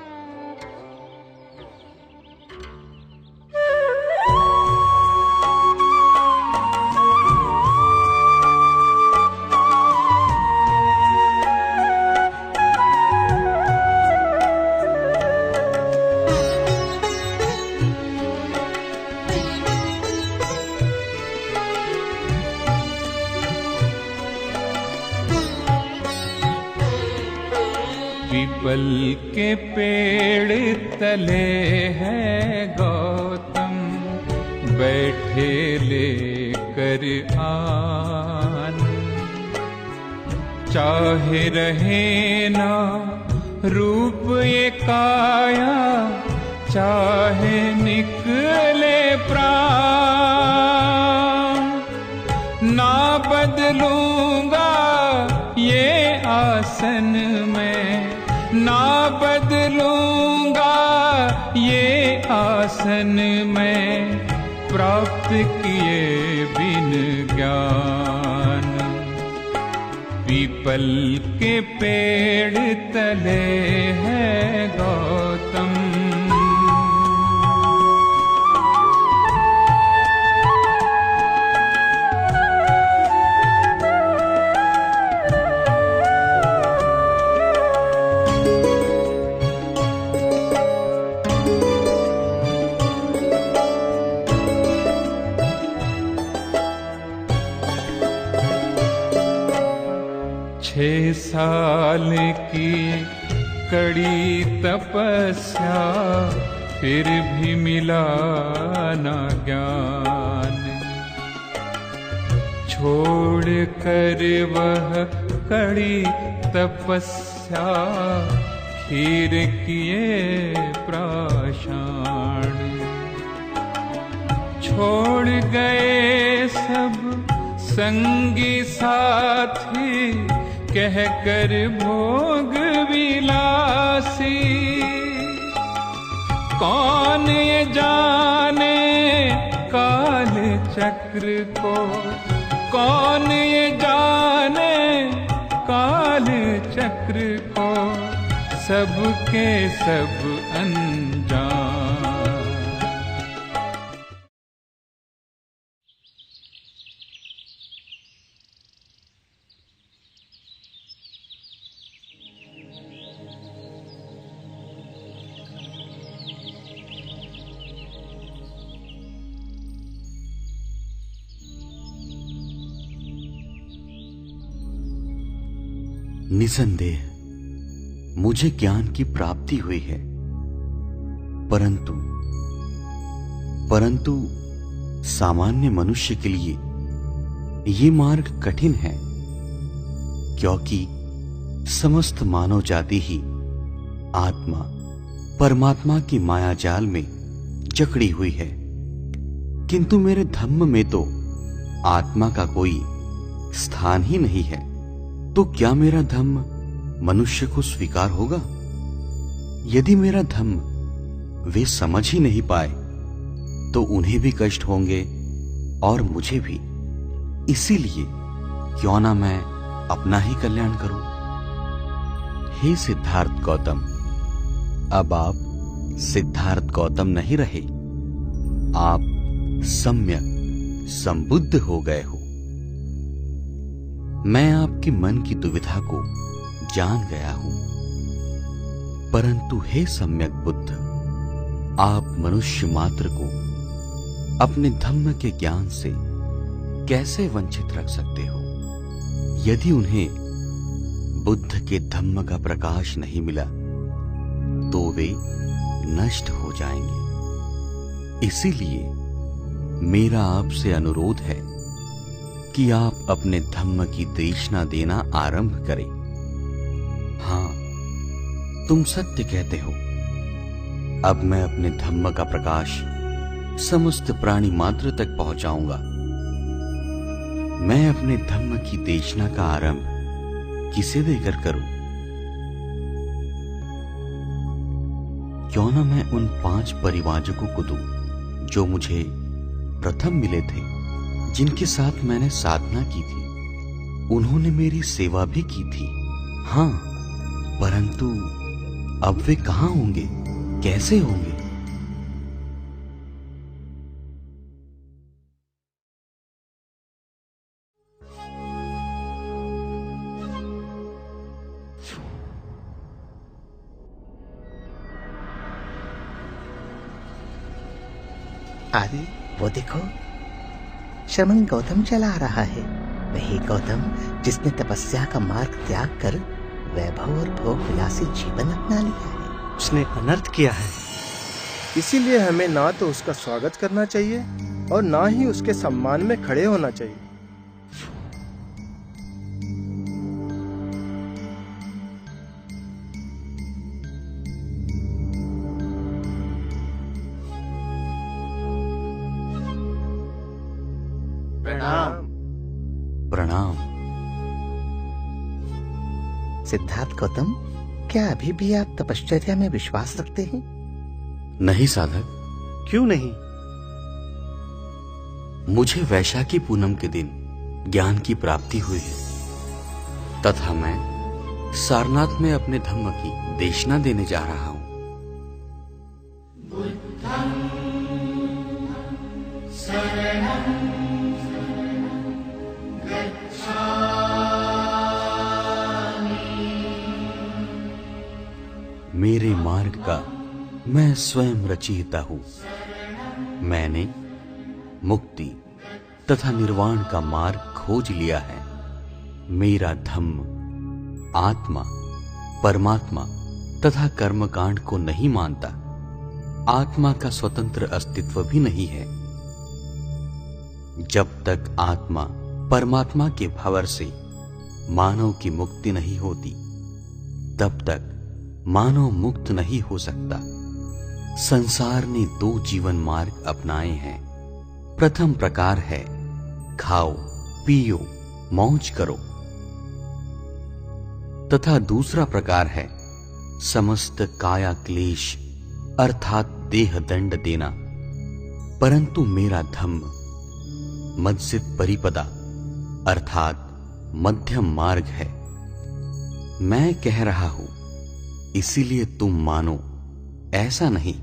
पीपल के पेड़ तले है गौतम, बैठे लेकर आन। चाहे रहे ना रूप ये काया, चाहे निकले प्राण, ना बदलूंगा ये आसन में, ना बदलूंगा ये आसन में, प्राप्त किए बिन ज्ञान। पीपल के पेड़ तले है गौतम। छह साल की कड़ी तपस्या, फिर भी मिला ना ज्ञान। छोड़ कर वह कड़ी तपस्या, खीर किए प्राशान। छोड़ गए सब संगी साथी, कह कर भोग विलासी। कौन ये जाने काल चक्र को, कौन ये जाने काल चक्र को, सबके सब अनजान। निसंदेह मुझे ज्ञान की प्राप्ति हुई है, परंतु सामान्य मनुष्य के लिए ये मार्ग कठिन है, क्योंकि समस्त मानव जाति ही आत्मा परमात्मा की माया जाल में जकड़ी हुई है। किंतु मेरे धम्म में तो आत्मा का कोई स्थान ही नहीं है। तो क्या मेरा धम्म मनुष्य को स्वीकार होगा? यदि मेरा धम्म वे समझ ही नहीं पाए तो उन्हें भी कष्ट होंगे और मुझे भी। इसीलिए क्यों ना मैं अपना ही कल्याण करूं। हे सिद्धार्थ गौतम, अब आप सिद्धार्थ गौतम नहीं रहे, आप सम्यक संबुद्ध हो गए हो। मैं आपकी मन की दुविधा को जान गया हूं, परंतु हे सम्यक बुद्ध, आप मनुष्य मात्र को अपने धम्म के ज्ञान से कैसे वंचित रख सकते हो? यदि उन्हें बुद्ध के धम्म का प्रकाश नहीं मिला तो वे नष्ट हो जाएंगे। इसीलिए मेरा आपसे अनुरोध है कि आप अपने धम्म की देशना देना आरंभ करें। हाँ, तुम सत्य कहते हो। अब मैं अपने धम्म का प्रकाश समस्त प्राणी मात्र तक पहुंचाऊंगा। मैं अपने धम्म की देशना का आरंभ किसे देकर करूं? क्यों ना मैं उन 5 परिवाजकों को दूं जो मुझे प्रथम मिले थे, जिनके साथ मैंने साधना की थी। उन्होंने मेरी सेवा भी की थी, हां, परंतु अब वे कहां होंगे, कैसे होंगे? अरे वो देखो, श्रमण गौतम चला आ रहा है। वही गौतम जिसने तपस्या का मार्ग त्याग कर वैभव और भोग विलासी जीवन अपना लिया है। उसने अनर्थ किया है। इसीलिए हमें ना तो उसका स्वागत करना चाहिए और ना ही उसके सम्मान में खड़े होना चाहिए। प्रणाम। सिद्धार्थ गौतम, क्या अभी भी आप तपश्चर्या में विश्वास रखते हैं? नहीं साधक। क्यों नहीं? मुझे वैशाखी पूनम के दिन ज्ञान की प्राप्ति हुई है तथा मैं सारनाथ में अपने धम्म की देशना देने जा रहा हूं। मेरे मार्ग का मैं स्वयं रचयिता हूं। मैंने मुक्ति तथा निर्वाण का मार्ग खोज लिया है। मेरा धम्म आत्मा, परमात्मा तथा कर्मकांड को नहीं मानता। आत्मा का स्वतंत्र अस्तित्व भी नहीं है। जब तक आत्मा परमात्मा के भंवर से मानव की मुक्ति नहीं होती, तब तक मानव मुक्त नहीं हो सकता। संसार ने 2 जीवन मार्ग अपनाए हैं। प्रथम प्रकार है खाओ, पियो, मौज करो, तथा दूसरा प्रकार है समस्त काया क्लेश अर्थात देह दंड देना। परंतु मेरा धम्म मज्जिद परिपदा अर्थात मध्यम मार्ग है। मैं कह रहा हूं इसीलिए तुम मानो, ऐसा नहीं।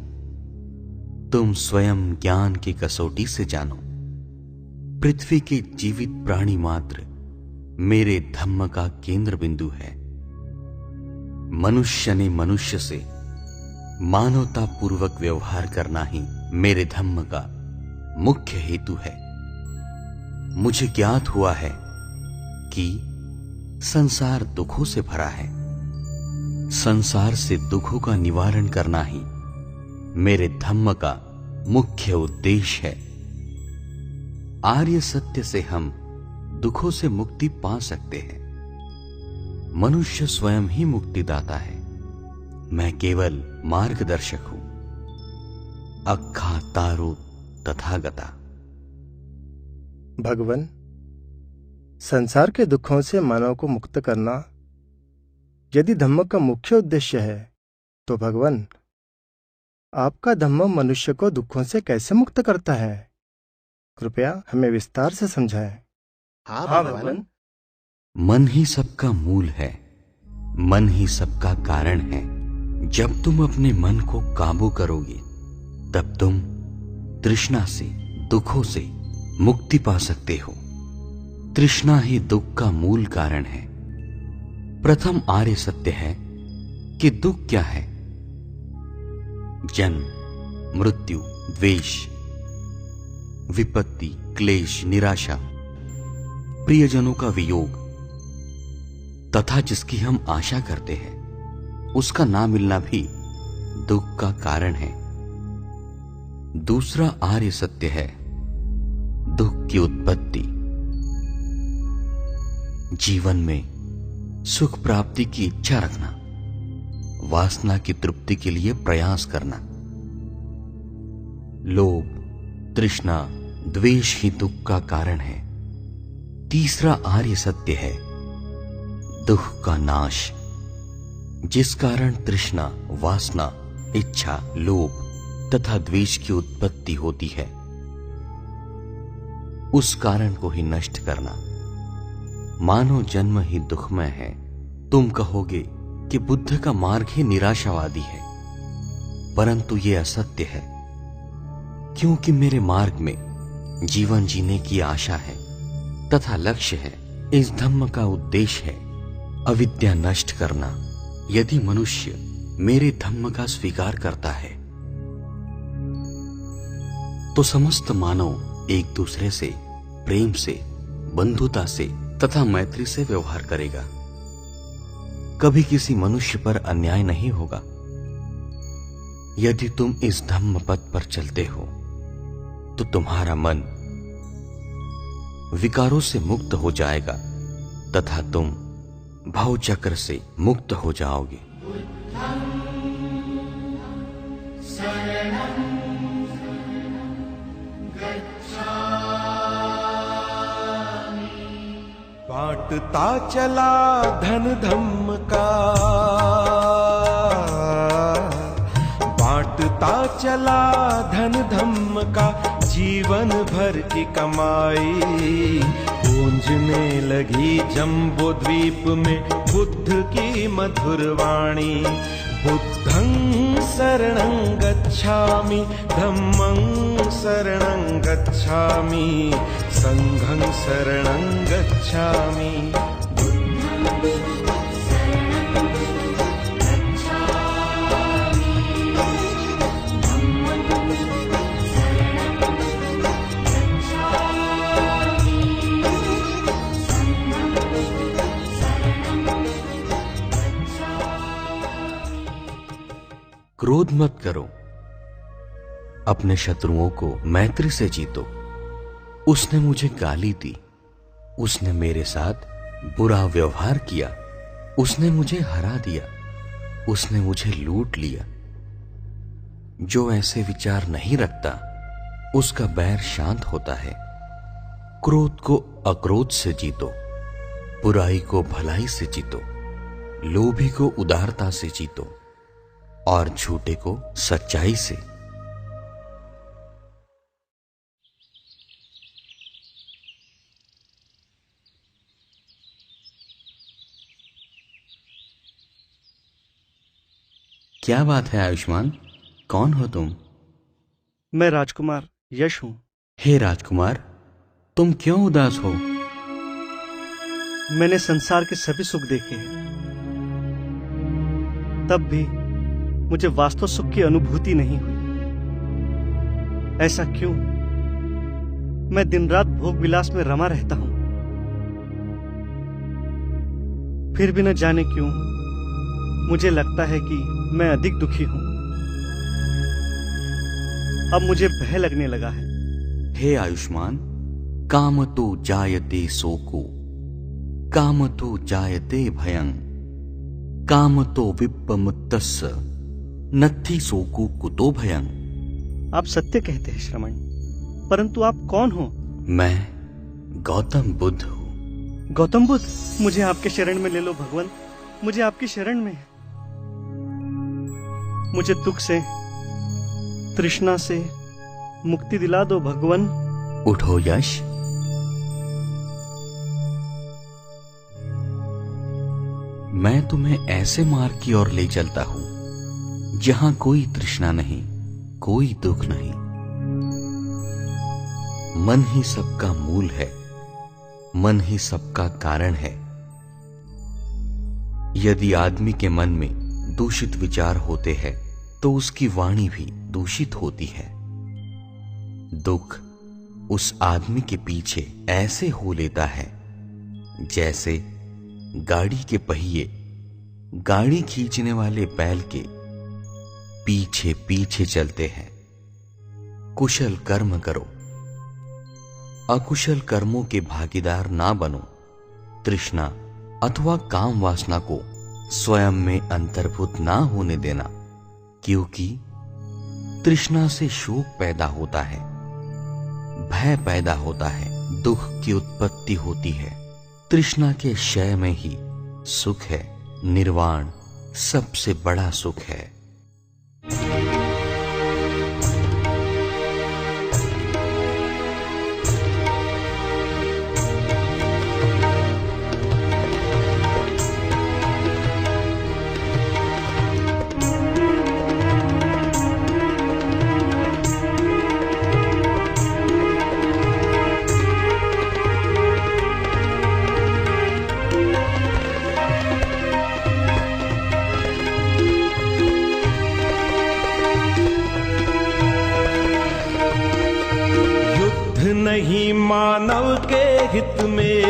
तुम स्वयं ज्ञान की कसौटी से जानो। पृथ्वी के जीवित प्राणी मात्र मेरे धम्म का केंद्र बिंदु है। मनुष्य ने मनुष्य से मानवता पूर्वक व्यवहार करना ही मेरे धम्म का मुख्य हेतु है। मुझे ज्ञात हुआ है कि संसार दुखों से भरा है। संसार से दुखों का निवारण करना ही मेरे धम्म का मुख्य उद्देश्य है। आर्य सत्य से हम दुखों से मुक्ति पा सकते हैं। मनुष्य स्वयं ही मुक्तिदाता है। मैं केवल मार्गदर्शक हूं। अक्खा तारो तथागता। भगवान, संसार के दुखों से मानव को मुक्त करना यदि धम्म का मुख्य उद्देश्य है, तो भगवान, आपका धम्म मनुष्य को दुखों से कैसे मुक्त करता है? कृपया हमें विस्तार से समझाएं। हाँ भगवान। मन ही सबका मूल है। मन ही सबका कारण है। जब तुम अपने मन को काबू करोगे, तब तुम तृष्णा से, दुखों से मुक्ति पा सकते हो। तृष्णा ही दुख का मूल कारण है। प्रथम आर्य सत्य है कि दुख क्या है। जन्म, मृत्यु, द्वेष, विपत्ति, क्लेश, निराशा, प्रियजनों का वियोग तथा जिसकी हम आशा करते हैं उसका ना मिलना भी दुख का कारण है। दूसरा आर्य सत्य है दुख की उत्पत्ति। जीवन में सुख प्राप्ति की इच्छा रखना, वासना की तृप्ति के लिए प्रयास करना, लोभ, तृष्णा, द्वेष ही दुख का कारण है। तीसरा आर्य सत्य है दुख का नाश, जिस कारण तृष्णा, वासना, इच्छा, लोभ तथा द्वेष की उत्पत्ति होती है, उस कारण को ही नष्ट करना। मानव जन्म ही दुखमय है। तुम कहोगे कि बुद्ध का मार्ग ही निराशावादी है, परंतु यह असत्य है, क्योंकि मेरे मार्ग में जीवन जीने की आशा है तथा लक्ष्य है। इस धम्म का उद्देश्य है अविद्या नष्ट करना। यदि मनुष्य मेरे धम्म का स्वीकार करता है तो समस्त मानव एक दूसरे से प्रेम से, बंधुता से तथा मैत्री से व्यवहार करेगा। कभी किसी मनुष्य पर अन्याय नहीं होगा। यदि तुम इस धम्म पथ पर चलते हो तो तुम्हारा मन विकारों से मुक्त हो जाएगा तथा तुम भवचक्र से मुक्त हो जाओगे। बांटता चला धन धम्म का, बांटता चला धन धम्म का, जीवन भर की कमाई गूंजने लगी जम्बो द्वीप में बुद्ध की मधुर वाणी। बुद्धं शरणं गच्छामि, धम्मं शरणं गच्छामि, संघं शरणं गच्छामि। क्रोध मत करो, अपने शत्रुओं को मैत्री से जीतो। उसने मुझे गाली दी, उसने मेरे साथ बुरा व्यवहार किया, उसने मुझे हरा दिया, उसने मुझे लूट लिया। जो ऐसे विचार नहीं रखता उसका बैर शांत होता है। क्रोध को अक्रोध से जीतो, बुराई को भलाई से जीतो, लोभी को उदारता से जीतो और झूठे को सच्चाई से। क्या बात है आयुष्मान, कौन हो तुम? मैं राजकुमार यश हूं। हे राजकुमार, तुम क्यों उदास हो? मैंने संसार के सभी सुख देखे हैं, तब भी मुझे वास्तव सुख की अनुभूति नहीं हुई। ऐसा क्यों? मैं दिन रात भोग विलास में रमा रहता हूं, फिर भी न जाने क्यों मुझे लगता है कि मैं अधिक दुखी हूं। अब मुझे भय लगने लगा है। हे आयुष्मान, काम तो जायते शोको, काम तो जायते भयं, काम तो विप्पमुत्तस्य नत्थि शोको कुतो भयं। आप सत्य कहते हैं श्रमण, परंतु आप कौन हो? मैं गौतम बुद्ध हूं। गौतम बुद्ध, मुझे आपके शरण में ले लो भगवान, मुझे आपकी शरण में। मुझे दुख से, तृष्णा से मुक्ति दिला दो भगवान। उठो यश। मैं तुम्हें ऐसे मार्ग की ओर ले चलता हूं जहां कोई तृष्णा नहीं, कोई दुख नहीं। मन ही सबका मूल है, मन ही सबका कारण है। यदि आदमी के मन में दूषित विचार होते हैं तो उसकी वाणी भी दूषित होती है। दुख उस आदमी के पीछे ऐसे हो लेता है जैसे गाड़ी के पहिए गाड़ी खींचने वाले बैल के पीछे पीछे चलते हैं। कुशल कर्म करो, अकुशल कर्मों के भागीदार ना बनो। तृष्णा अथवा काम वासना को स्वयं में अंतर्भूत ना होने देना, क्योंकि तृष्णा से शोक पैदा होता है, भय पैदा होता है, दुख की उत्पत्ति होती है। तृष्णा के क्षय में ही सुख है। निर्वाण सबसे बड़ा सुख है। नहीं मानव के हित में,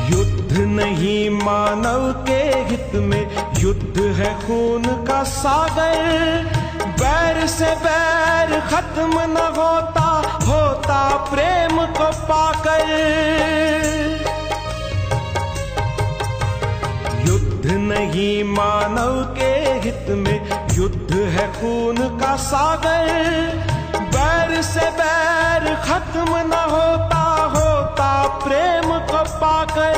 युद्ध नहीं मानव के हित में, युद्ध है खून का सागर। बैर से बैर खत्म न होता, होता प्रेम को पाकर। युद्ध नहीं मानव के हित में, युद्ध है खून का सागर। बैर से बैर खत्म न होता, होता प्रेम को पाकर।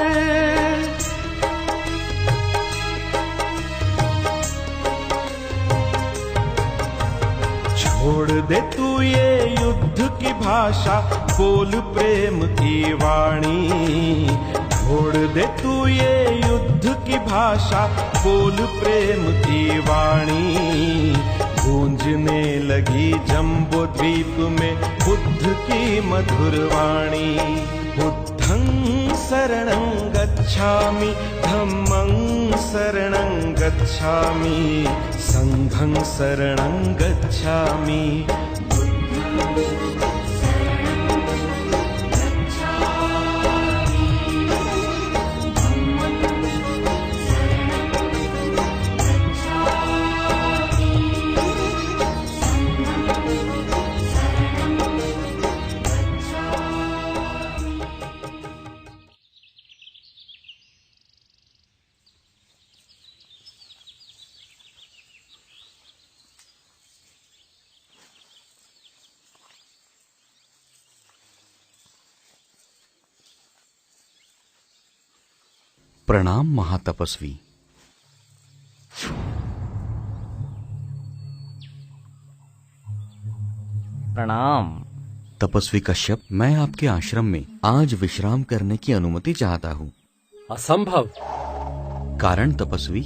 छोड़ दे तू ये युद्ध की भाषा, बोल प्रेम की वाणी। छोड़ दे तू ये युद्ध की भाषा, बोल प्रेम की वाणी। गूंजने लगी जम्बो द्वीप में बुद्ध की मधुर वाणी। बुद्धं शरणं गच्छामि, धम्मं शरणं गच्छामि, संघं शरणं गच्छामि। प्रणाम महातपस्वी। प्रणाम तपस्वी कश्यप, मैं आपके आश्रम में आज विश्राम करने की अनुमति चाहता हूँ। असंभव। कारण तपस्वी?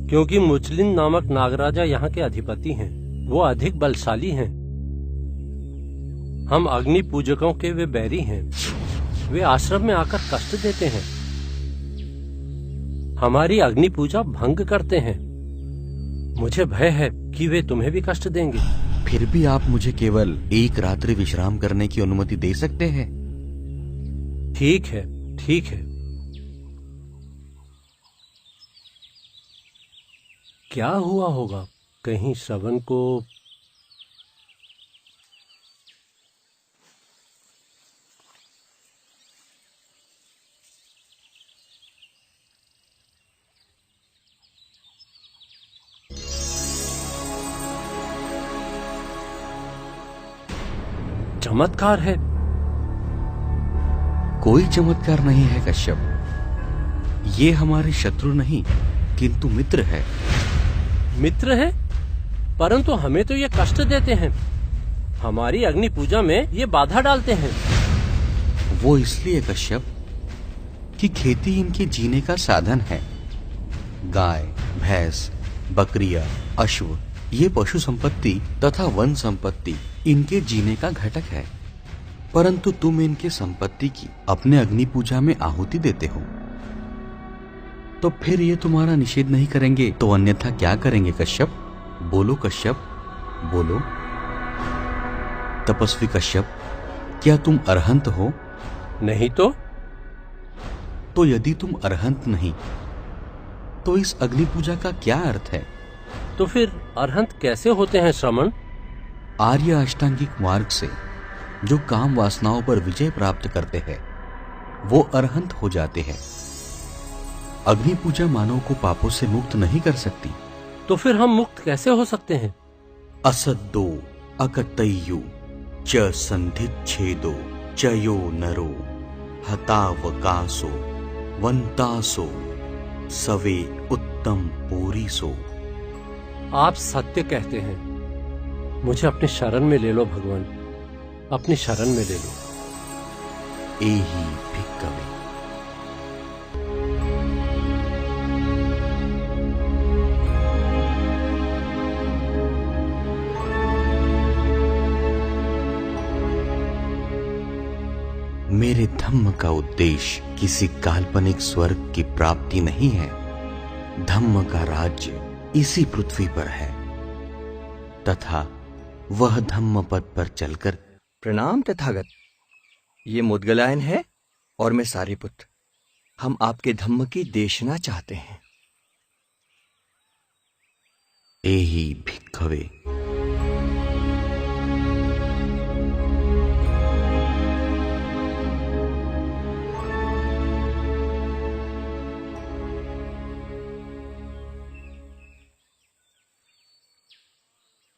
क्योंकि मुचलिन नामक नागराजा यहाँ के अधिपति हैं। वो अधिक बलशाली हैं। हम अग्नि पूजकों के वे बैरी हैं। वे आश्रम में आकर कष्ट देते हैं, हमारी अग्नि पूजा भंग करते हैं। मुझे भय है कि वे तुम्हें भी कष्ट देंगे। फिर भी आप मुझे केवल एक रात्रि विश्राम करने की अनुमति दे सकते हैं। ठीक है, ठीक है। क्या हुआ होगा? कहीं श्रवण को चमत्कार है? कोई चमत्कार नहीं है कश्यप। ये हमारे शत्रु नहीं किंतु मित्र है। मित्र है? परंतु हमें तो ये कष्ट देते हैं। हमारी अग्नि पूजा में ये बाधा डालते हैं। वो इसलिए कश्यप कि खेती इनके जीने का साधन है। गाय, भैंस, बकरियां, अश्व, ये पशु संपत्ति तथा वन संपत्ति इनके जीने का घटक है। परंतु तुम इनके संपत्ति की अपने अग्नि पूजा में आहुति देते हो, तो फिर ये तुम्हारा निषेध नहीं करेंगे तो अन्यथा क्या करेंगे कश्यप? बोलो कश्यप, बोलो। तपस्वी कश्यप, क्या तुम अरहंत हो? नहीं तो यदि तुम अरहंत नहीं तो इस अग्नि पूजा का क्या अर्थ है? तो फिर अरहंत कैसे होते हैं श्रमण? आर्य अष्टांगिक मार्ग से जो काम वासनाओं पर विजय प्राप्त करते हैं वो अरहंत हो जाते हैं। अग्नि पूजा मानव को पापों से मुक्त नहीं कर सकती। तो फिर हम मुक्त कैसे हो सकते हैं? असद्दो अकतय्यु च संधिच्छेदो चयो नरो हतावकासो वंतासो सवे उत्तम पूरीसो। आप सत्य कहते हैं। मुझे अपनी शरण में ले लो भगवान, अपनी शरण में ले लो। एहि भिक्खवे। मेरे धम्म का उद्देश्य किसी काल्पनिक स्वर्ग की प्राप्ति नहीं है। धम्म का राज्य इसी पृथ्वी पर है तथा वह धम्म पद पर चलकर। प्रणाम तथागत, ये मुद्गलायन है और मैं सारिपुत्र। हम आपके धम्म की देशना चाहते हैं। एहि भिक्खवे।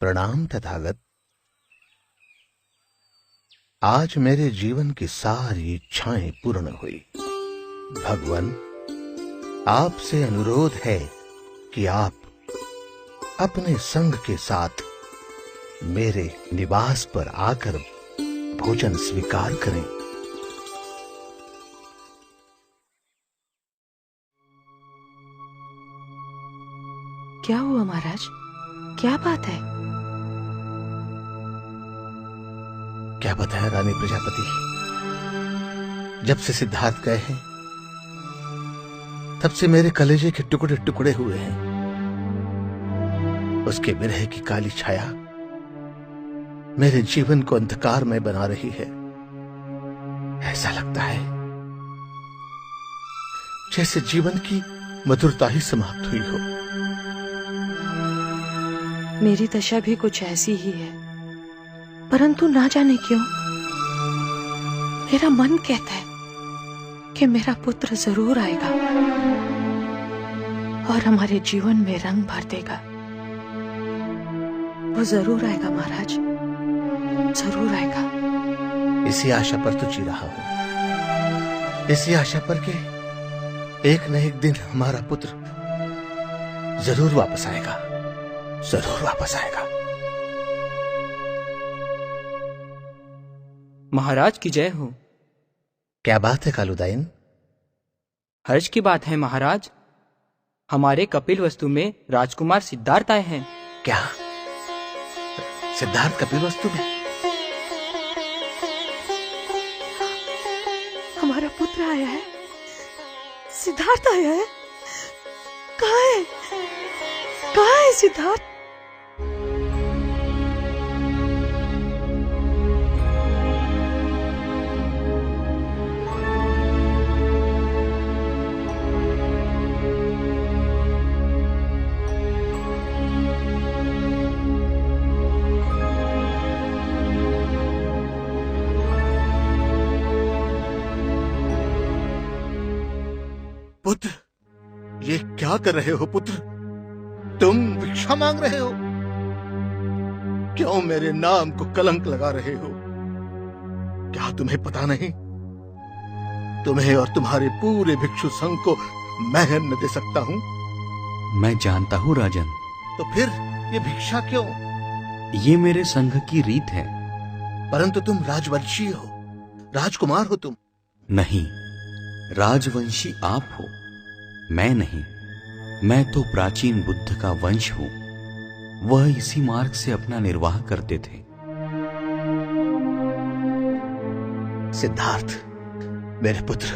प्रणाम तथागत। आज मेरे जीवन की सारी इच्छाएं पूर्ण हुई। भगवान, आपसे अनुरोध है कि आप अपने संघ के साथ मेरे निवास पर आकर भोजन स्वीकार करें। क्या हुआ महाराज? क्या बात है? क्या बताया रानी प्रजापति। जब से सिद्धार्थ गए हैं तब से मेरे कलेजे के टुकड़े टुकड़े हुए हैं। उसके विरह की काली छाया मेरे जीवन को अंधकार में बना रही है। ऐसा लगता है जैसे जीवन की मधुरता ही समाप्त हुई हो। मेरी दशा भी कुछ ऐसी ही है, परंतु ना जाने क्यों मेरा मन कहता है कि मेरा पुत्र जरूर आएगा और हमारे जीवन में रंग भर देगा। वो जरूर आएगा महाराज, जरूर आएगा। इसी आशा पर तो जी रहा हूं, इसी आशा पर कि एक न एक दिन हमारा पुत्र जरूर वापस आएगा, जरूर वापस आएगा। महाराज की जय हो। क्या बात है कालुदायन? हर्ष की बात है महाराज। हमारे कपिल वस्तु में राजकुमार सिद्धार्थ आए हैं। क्या? सिद्धार्थ कपिल वस्तु में? हमारा पुत्र आया है, सिद्धार्थ आया है। कहाँ है? कहाँ है सिद्धार्थ? पुत्र, ये क्या कर रहे हो पुत्र? तुम भिक्षा मांग रहे हो? क्यों मेरे नाम को कलंक लगा रहे हो? क्या तुम्हें पता नहीं? तुम्हें और तुम्हारे पूरे भिक्षु संघ को मैं न दे सकता हूं। मैं जानता हूं राजन। तो फिर ये भिक्षा क्यों? ये मेरे संघ की रीत है। परंतु तुम राजवंशी हो, राजकुमार हो तुम। नहीं, राजवंशी आप हो, मैं नहीं। मैं तो प्राचीन बुद्ध का वंश हूं। वह इसी मार्ग से अपना निर्वाह करते थे। सिद्धार्थ, मेरे पुत्र,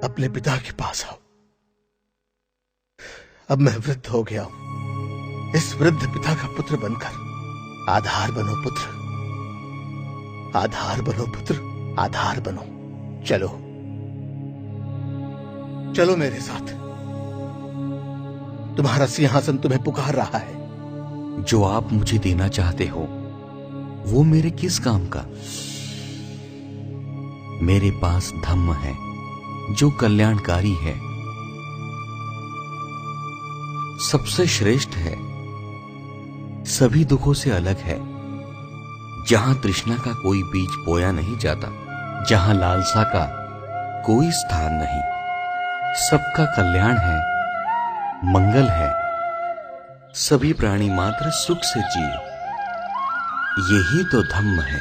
अपने पिता के पास आओ। अब मैं वृद्ध हो गया हूं। इस वृद्ध पिता का पुत्र बनकर आधार बनो पुत्र, आधार बनो पुत्र, आधार बनो। चलो चलो मेरे साथ। तुम्हारा सिंहासन तुम्हें पुकार रहा है। जो आप मुझे देना चाहते हो वो मेरे किस काम का? मेरे पास धम्म है, जो कल्याणकारी है, सबसे श्रेष्ठ है, सभी दुखों से अलग है, जहां तृष्णा का कोई बीज बोया नहीं जाता, जहां लालसा का कोई स्थान नहीं, सबका कल्याण है, मंगल है, सभी प्राणी मात्र सुख से जिए, यही तो धम्म है।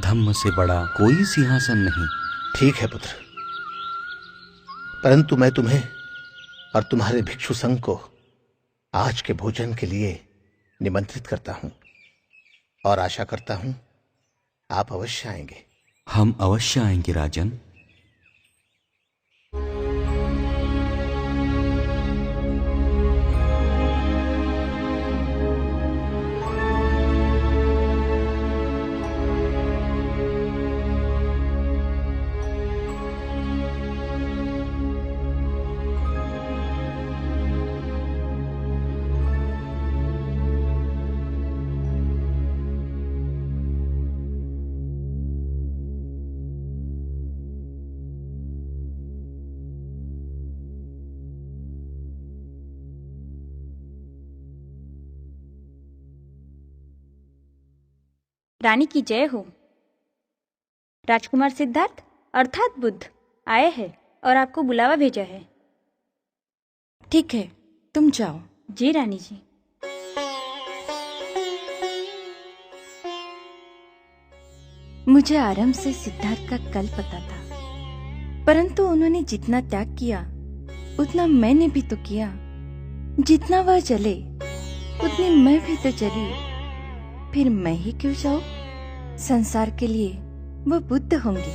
धम्म से बड़ा कोई सिंहासन नहीं। ठीक है पुत्र, परंतु मैं तुम्हें और तुम्हारे भिक्षु संघ को आज के भोजन के लिए निमंत्रित करता हूं और आशा करता हूं आप अवश्य आएंगे। हम अवश्य आएंगे राजन। रानी की जय हो। राजकुमार सिद्धार्थ अर्थात बुद्ध आए हैं और आपको बुलावा भेजा है। ठीक है, तुम जाओ। जी रानी जी। मुझे आरंभ से सिद्धार्थ का कल पता था, परंतु उन्होंने जितना त्याग किया उतना मैंने भी तो किया। जितना वह जले उतनी मैं भी तो जली। फिर मैं ही क्यों जाऊं? संसार के लिए वो बुद्ध होंगे,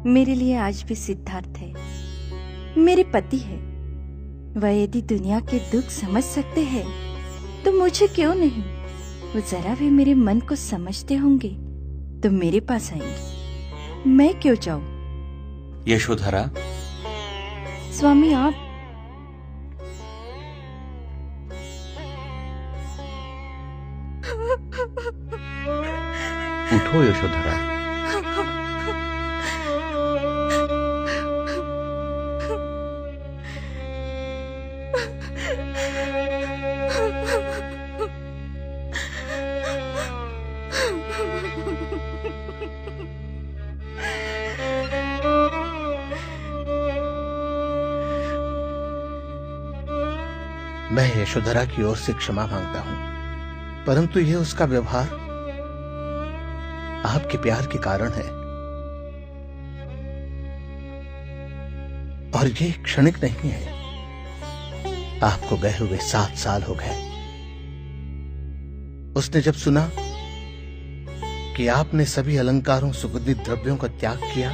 मेरे लिए आज भी सिद्धार्थ है, मेरे पति है। वह यदि दुनिया के दुख समझ सकते हैं तो मुझे क्यों नहीं? वो जरा भी मेरे मन को समझते होंगे तो मेरे पास आएंगे। मैं क्यों जाऊं? यशोधरा। स्वामी आप। उठो यशोधरा। मैं यशोधरा की ओर से क्षमा मांगता हूं, परंतु यह उसका व्यवहार आपके प्यार के कारण है और ये क्षणिक नहीं है। आपको गए हुए 7 साल हो गए। उसने जब सुना कि आपने सभी अलंकारों सुगंधित द्रव्यों का त्याग किया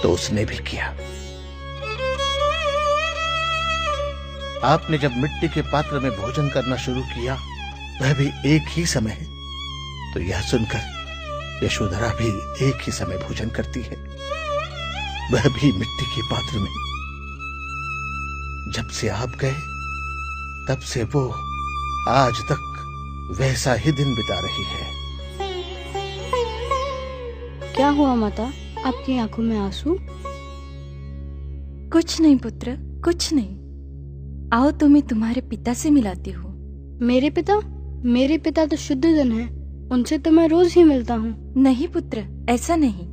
तो उसने भी किया। आपने जब मिट्टी के पात्र में भोजन करना शुरू किया, वह भी एक ही समय, तो यह सुनकर यशोधरा भी एक ही समय भोजन करती है, वह भी मिट्टी के पात्र में। जब से आप गए तब से वो आज तक वैसा ही दिन बिता रही है। क्या हुआ माता, आपकी आंखों में आंसू? कुछ नहीं पुत्र, कुछ नहीं। आओ तुम्हें तुम्हारे पिता से मिलाती हूँ। मेरे पिता? मेरे पिता तो शुद्ध जन है, उनसे तो मैं रोज ही मिलता हूँ। नहीं पुत्र, ऐसा नहीं।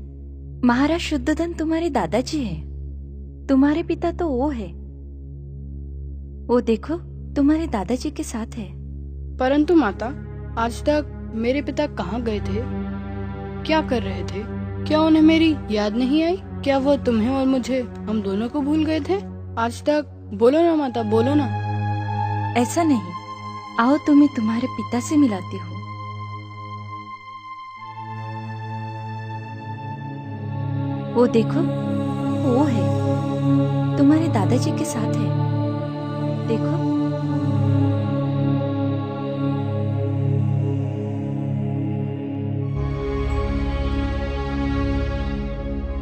महाराज शुद्धोधन तुम्हारे दादाजी हैं। तुम्हारे पिता तो वो है। वो देखो तुम्हारे दादाजी के साथ है। परंतु माता, आज तक मेरे पिता कहाँ गए थे? क्या कर रहे थे? क्या उन्हें मेरी याद नहीं आई? क्या वो तुम्हें और मुझे, हम दोनों को भूल गए थे आज तक? बोलो ना माता, बोलो ना। ऐसा नहीं। आओ तुम्हें तुम्हारे पिता से मिलाती हूँ। वो देखो, वो है, तुम्हारे दादाजी के साथ है। देखो।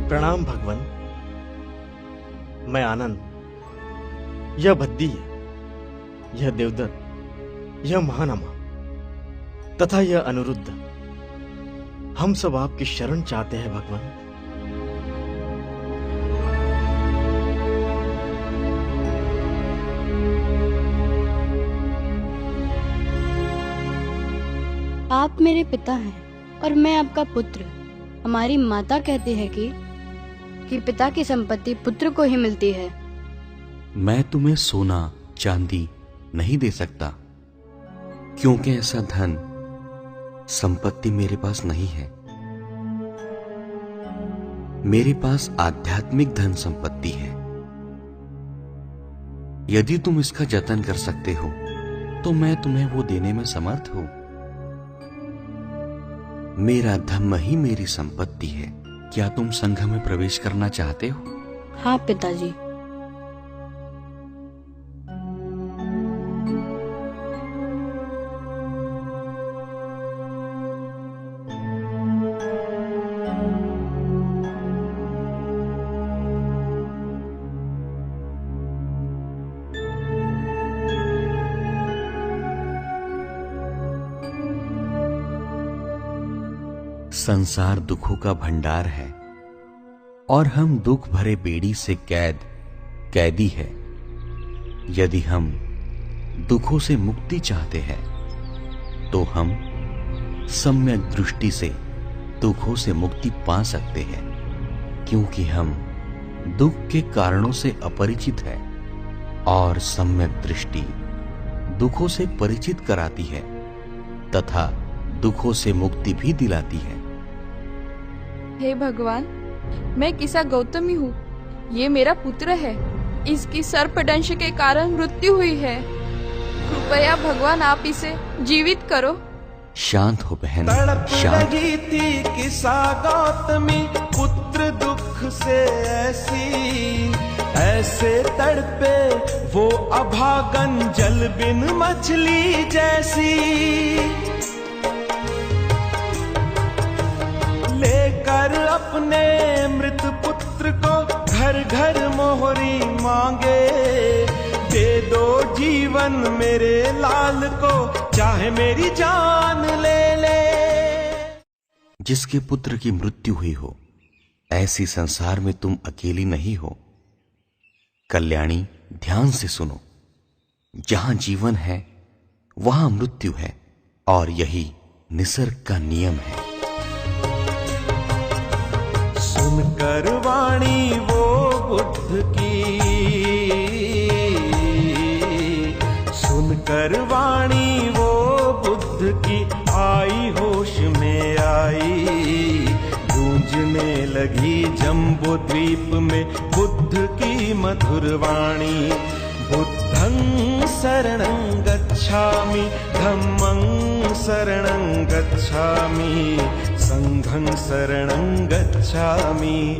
प्रणाम भगवान। मैं आनंद, यह भद्दी है, यह देवदत्त, यह महानमा तथा यह अनुरुद्ध। हम सब आपकी शरण चाहते हैं भगवान। आप मेरे पिता हैं और मैं आपका पुत्र। हमारी माता कहती है कि पिता की संपत्ति पुत्र को ही मिलती है। मैं तुम्हें सोना चांदी नहीं दे सकता, क्योंकि ऐसा धन संपत्ति मेरे पास नहीं है। मेरे पास आध्यात्मिक धन संपत्ति है। यदि तुम इसका जतन कर सकते हो तो मैं तुम्हें वो देने में समर्थ हूं। मेरा धम्म ही मेरी संपत्ति है। क्या तुम संघ में प्रवेश करना चाहते हो? हाँ पिताजी। संसार दुखों का भंडार है और हम दुख भरे बेड़ी से कैदी है। यदि हम दुखों से मुक्ति चाहते हैं तो हम सम्यक दृष्टि से दुखों से मुक्ति पा सकते हैं, क्योंकि हम दुख के कारणों से अपरिचित हैं और सम्यक दृष्टि दुखों से परिचित कराती है तथा दुखों से मुक्ति भी दिलाती है। हे भगवान, मैं किसा गौतमी हूँ। ये मेरा पुत्र है। इसकी सर्पदंश के कारण मृत्यु हुई है। कृपया भगवान आप इसे जीवित करो। शांत हो बहन, तड़प शांत। रही थी किसा गौतमी पुत्र दुख से ऐसे तड़पे वो अभागन जल बिन मछली जैसी। लेकर अपने मृत पुत्र को घर घर मोहरी मांगे, दे दो जीवन मेरे लाल को, चाहे मेरी जान ले ले। जिसके पुत्र की मृत्यु हुई हो, ऐसी संसार में तुम अकेली नहीं हो। कल्याणी, ध्यान से सुनो। जहां जीवन है वहां मृत्यु है, और यही निसर्ग का नियम है। सुनकर वाणी वो बुद्ध की, सुनकर वाणी वो बुद्ध की, आई होश में आई। गूंजने लगी जम्बो द्वीप में बुद्ध की मधुर वाणी। बुद्धं शरणं गच्छामि, धम्मं शरणं गच्छामि, संघं शरणं गच्छामि।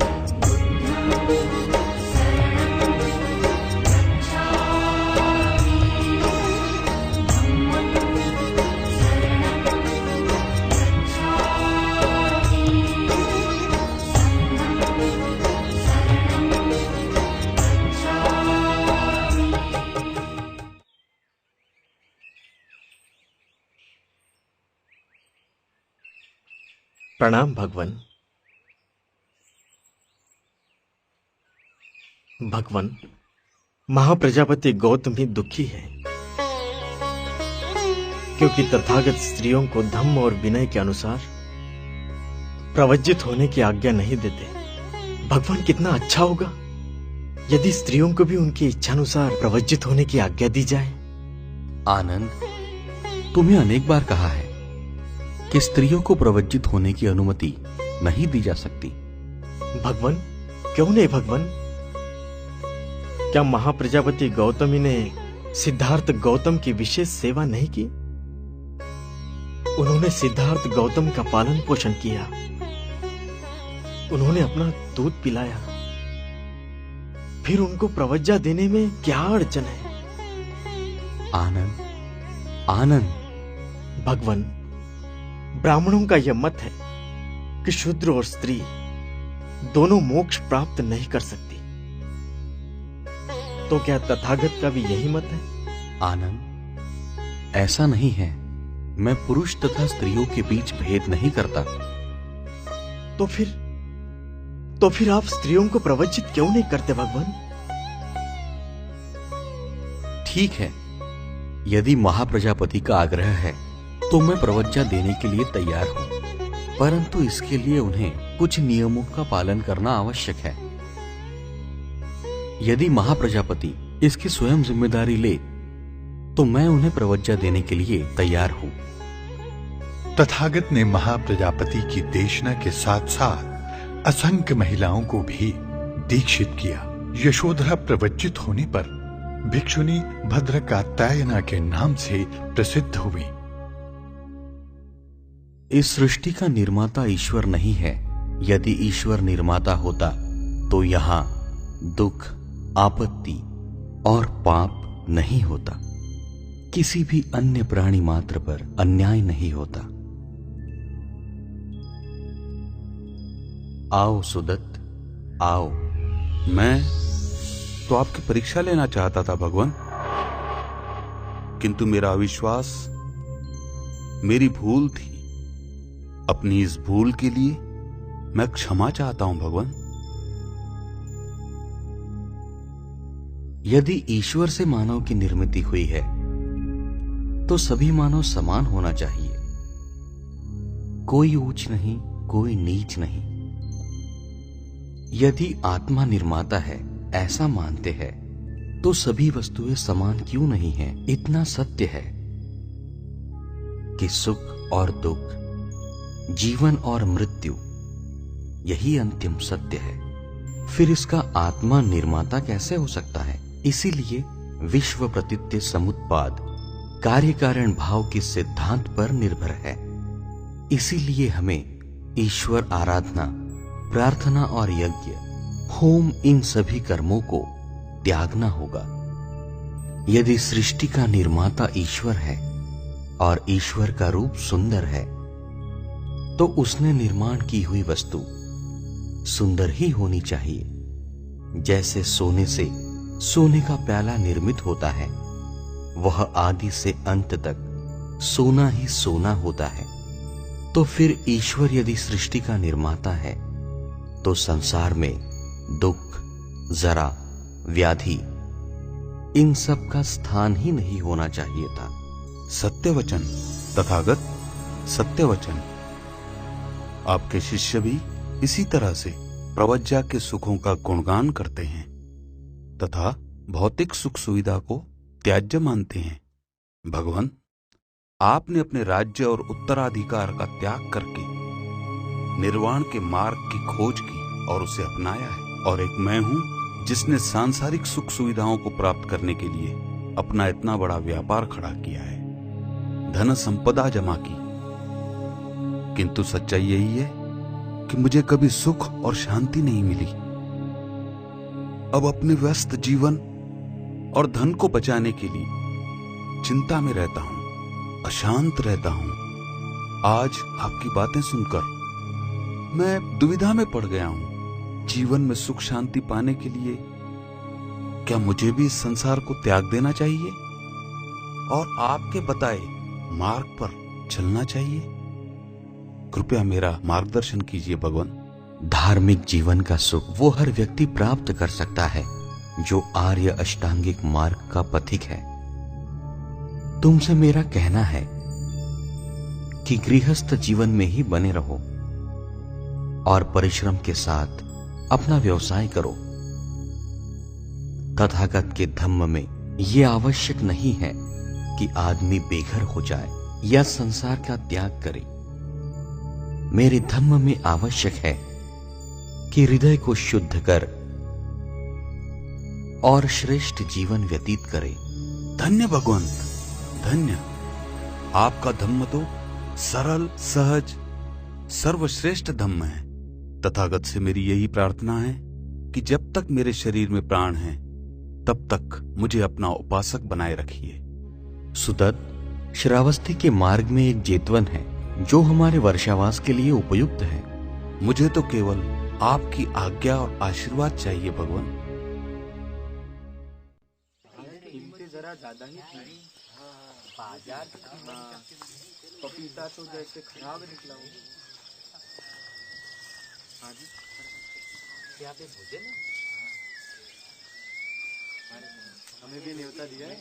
प्रणाम भगवान। भगवान, महाप्रजापति गौतमी दुखी है क्योंकि तथागत स्त्रियों को धम्म और विनय के अनुसार प्रवज्जित होने की आज्ञा नहीं देते। भगवान, कितना अच्छा होगा यदि स्त्रियों को भी उनकी इच्छानुसार प्रवज्जित होने की आज्ञा दी जाए। आनंद, तुम्हें अनेक बार कहा है कि स्त्रियों को प्रवज्जित होने की अनुमति नहीं दी जा सकती। भगवान, क्यों नहीं भगवान? क्या महाप्रजापति गौतमी ने सिद्धार्थ गौतम की विशेष सेवा नहीं की? उन्होंने सिद्धार्थ गौतम का पालन पोषण किया, उन्होंने अपना दूध पिलाया, फिर उनको प्रवज्जा देने में क्या अड़चन है? आनंद, आनंद। भगवान, ब्राह्मणों का यह मत है कि शूद्र और स्त्री दोनों मोक्ष प्राप्त नहीं कर सकती, तो क्या तथागत का भी यही मत है? आनंद, ऐसा नहीं है। मैं पुरुष तथा स्त्रियों के बीच भेद नहीं करता। तो फिर आप स्त्रियों को प्रवज्जित क्यों नहीं करते भगवान? ठीक है, यदि महाप्रजापति का आग्रह है तो मैं प्रवज्जा देने के लिए तैयार हूं, परंतु इसके लिए उन्हें कुछ नियमों का पालन करना आवश्यक है। यदि महाप्रजापति इसकी स्वयं जिम्मेदारी ले तो मैं उन्हें प्रवज्जा देने के लिए तैयार हूं। तथागत ने महाप्रजापति की देशना के साथ साथ असंख्य महिलाओं को भी दीक्षित किया। यशोधरा प्रवज्जित होने पर भिक्षुनी भद्रकात्यायना के नाम से प्रसिद्ध हुई। इस सृष्टि का निर्माता ईश्वर नहीं है। यदि ईश्वर निर्माता होता तो यहां दुख, आपत्ति और पाप नहीं होता। किसी भी अन्य प्राणी मात्र पर अन्याय नहीं होता। आओ सुदत्त, आओ। मैं तो आपकी परीक्षा लेना चाहता था भगवान, किंतु मेरा अविश्वास मेरी भूल थी। अपनी इस भूल के लिए मैं क्षमा चाहता हूं भगवान। यदि ईश्वर से मानव की निर्मिति हुई है तो सभी मानव समान होना चाहिए। कोई ऊंच नहीं, कोई नीच नहीं। यदि आत्मा निर्माता है ऐसा मानते हैं तो सभी वस्तुएं समान क्यों नहीं हैं? इतना सत्य है कि सुख और दुख, जीवन और मृत्यु, यही अंतिम सत्य है। फिर इसका आत्मा निर्माता कैसे हो सकता है? इसीलिए विश्व प्रतीत्य समुत्पाद कार्य कारण भाव के सिद्धांत पर निर्भर है। इसीलिए हमें ईश्वर आराधना, प्रार्थना और यज्ञ, होम, इन सभी कर्मों को त्यागना होगा। यदि सृष्टि का निर्माता ईश्वर है और ईश्वर का रूप सुंदर है तो उसने निर्माण की हुई वस्तु सुंदर ही होनी चाहिए। जैसे सोने से सोने का प्याला निर्मित होता है, वह आदि से अंत तक सोना ही सोना होता है। तो फिर ईश्वर यदि सृष्टि का निर्माता है तो संसार में दुख, जरा, व्याधि, इन सब का स्थान ही नहीं होना चाहिए था। सत्यवचन तथागत, सत्यवचन। आपके शिष्य भी इसी तरह से प्रवज्जा के सुखों का गुणगान करते हैं तथा भौतिक सुख सुविधा को त्याज्य मानते हैं। भगवान, आपने अपने राज्य और उत्तराधिकार का त्याग करके निर्वाण के मार्ग की खोज की और उसे अपनाया है। और एक मैं हूं जिसने सांसारिक सुख सुविधाओं को प्राप्त करने के लिए अपना इतना बड़ा व्यापार खड़ा किया है, धन संपदा जमा की। किंतु सच्चाई यही है कि मुझे कभी सुख और शांति नहीं मिली। अब अपने व्यस्त जीवन और धन को बचाने के लिए चिंता में रहता हूं, अशांत रहता हूं। आज आपकी बातें सुनकर मैं दुविधा में पड़ गया हूं। जीवन में सुख शांति पाने के लिए क्या मुझे भी इस संसार को त्याग देना चाहिए और आपके बताए मार्ग पर चलना चाहिए? कृपया मेरा मार्गदर्शन कीजिए भगवान। धार्मिक जीवन का सुख वो हर व्यक्ति प्राप्त कर सकता है जो आर्य अष्टांगिक मार्ग का पथिक है। तुमसे मेरा कहना है कि गृहस्थ जीवन में ही बने रहो और परिश्रम के साथ अपना व्यवसाय करो। तथागत के धम्म में यह आवश्यक नहीं है कि आदमी बेघर हो जाए या संसार का त्याग करे। मेरे धम्म में आवश्यक है कि हृदय को शुद्ध कर और श्रेष्ठ जीवन व्यतीत करे। धन्य भगवंत, धन्य। आपका धम्म तो सरल, सहज, सर्वश्रेष्ठ धम्म है। तथागत से मेरी यही प्रार्थना है कि जब तक मेरे शरीर में प्राण है तब तक मुझे अपना उपासक बनाए रखिए। सुदत्त, श्रावस्ती के मार्ग में एक जेतवन है जो हमारे वर्षावास के लिए उपयुक्त है। मुझे तो केवल आपकी आज्ञा और आशीर्वाद चाहिए भगवान। जरा ज्यादा ही थी। बाजार पपीता तो जैसे खराब निकला हो। हमें भी न्योता दिया है।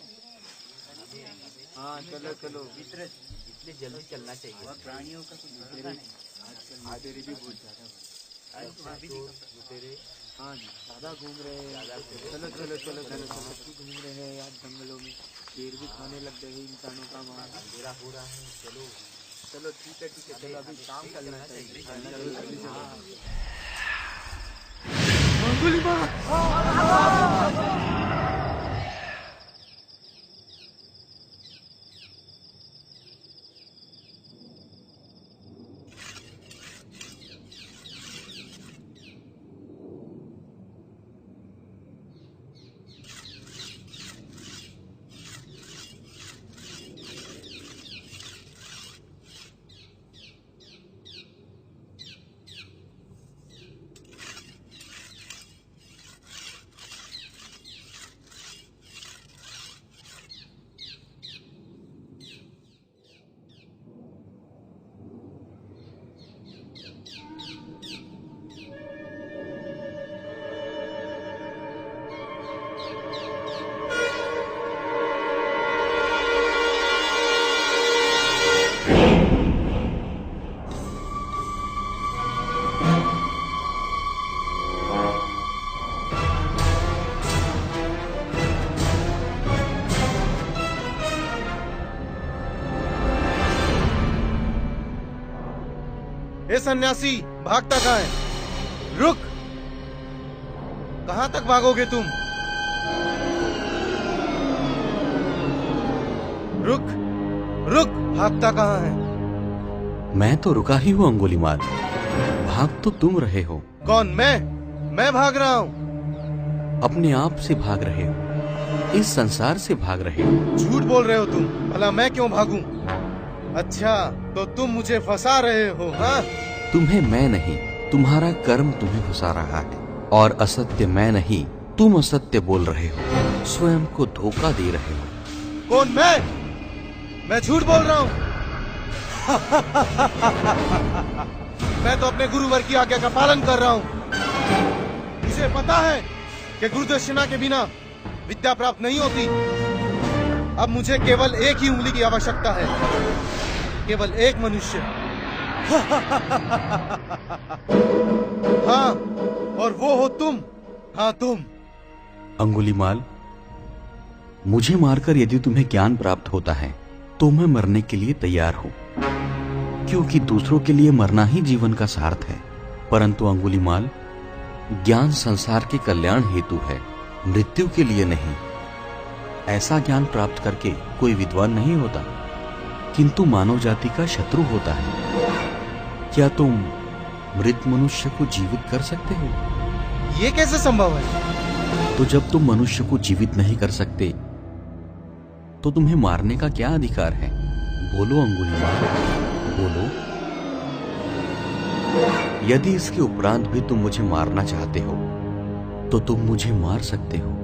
हाँ चलो चलो, इतनी जल्दी चलना चाहिए। और प्राणियों का तो आधेरी भी बहुत ज्यादा तेरे। हाँ ज्यादा घूम रहे हैं। चलो चलो चलो चलो घूम रहे हैं यार जंगलों में। शेर भी खाने लग गए इंसानों का मांस। अंधेरा हो रहा है। चलो चलो ठीक है चलो अभी काम करना चाहिए। ए सन्यासी, भागता कहाँ है? रुक! कहाँ तक भागोगे तुम? रुक! रुक! भागता कहाँ है? मैं तो रुका ही हूँ अंगुलीमाल। भाग तो तुम रहे हो। कौन? मैं भाग रहा हूँ। अपने आप से भाग रहे हो, इस संसार से भाग रहे हो। झूठ बोल रहे हो तुम। भला मैं क्यों भागूं? अच्छा, तो तुम मुझे फंसा रहे हो, हाँ? तुम्हें मैं नहीं, तुम्हारा कर्म तुम्हें फंसा रहा है। और असत्य मैं नहीं, तुम असत्य बोल रहे हो, स्वयं को धोखा दे रहे हो। कौन? मैं झूठ बोल रहा हूँ। मैं तो अपने गुरुवर की आज्ञा का पालन कर रहा हूँ। मुझे पता है कि गुरुदक्षिणा के बिना विद्या प्राप्त नहीं होती। अब मुझे केवल एक ही उंगली की आवश्यकता है, केवल एक मनुष्य। हाँ, और वो हो तुम। हाँ, तुम। अंगुलीमाल, मुझे मारकर यदि तुम्हें ज्ञान प्राप्त होता है तो मैं मरने के लिए तैयार हूं, क्योंकि दूसरों के लिए मरना ही जीवन का सार्थ है। परंतु अंगुलीमाल, ज्ञान संसार के कल्याण हेतु है, मृत्यु के लिए नहीं। ऐसा ज्ञान प्राप्त करके कोई विद्वान नहीं होता, किंतु मानव जाति का शत्रु होता है। क्या तुम मृत मनुष्य को जीवित कर सकते हो? ये कैसे संभव है? तो जब तुम मनुष्य को जीवित नहीं कर सकते तो तुम्हें मारने का क्या अधिकार है? बोलो अंगुलीमाल, बोलो। यदि इसके उपरांत भी तुम मुझे मारना चाहते हो तो तुम मुझे मार सकते हो।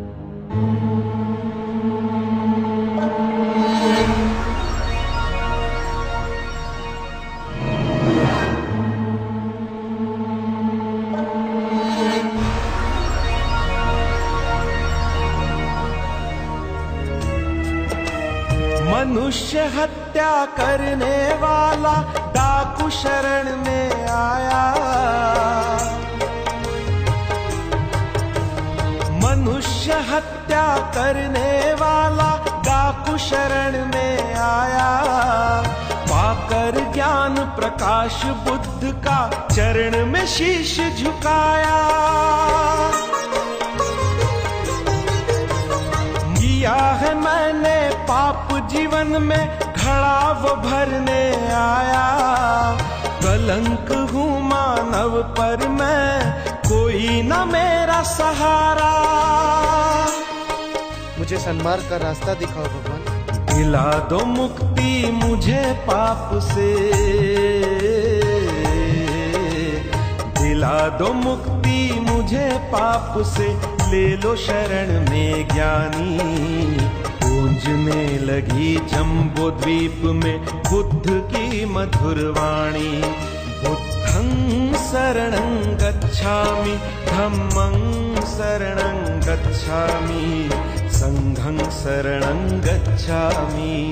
मनुष्य हत्या करने वाला डाकू शरण में आया। मनुष्य हत्या करने वाला डाकू शरण में आया। पाकर ज्ञान प्रकाश बुद्ध का चरण में शीश झुकाया। किया है मैंने पाप जीवन में, घड़ा वो भरने आया। कलंक हूँ मानव पर मैं, कोई न मेरा सहारा। मुझे सन्मार्ग का रास्ता दिखाओ भगवान। दिला दो मुक्ति मुझे पाप से, दिला दो मुक्ति मुझे पाप से। ले लो शरण में ज्ञानी, गूंजने लगी जम्बो द्वीप में बुद्ध की मधुर वाणी। बुद्धं शरणं गच्छामि धम्मं शरणं गच्छामि संघं शरणं गच्छामि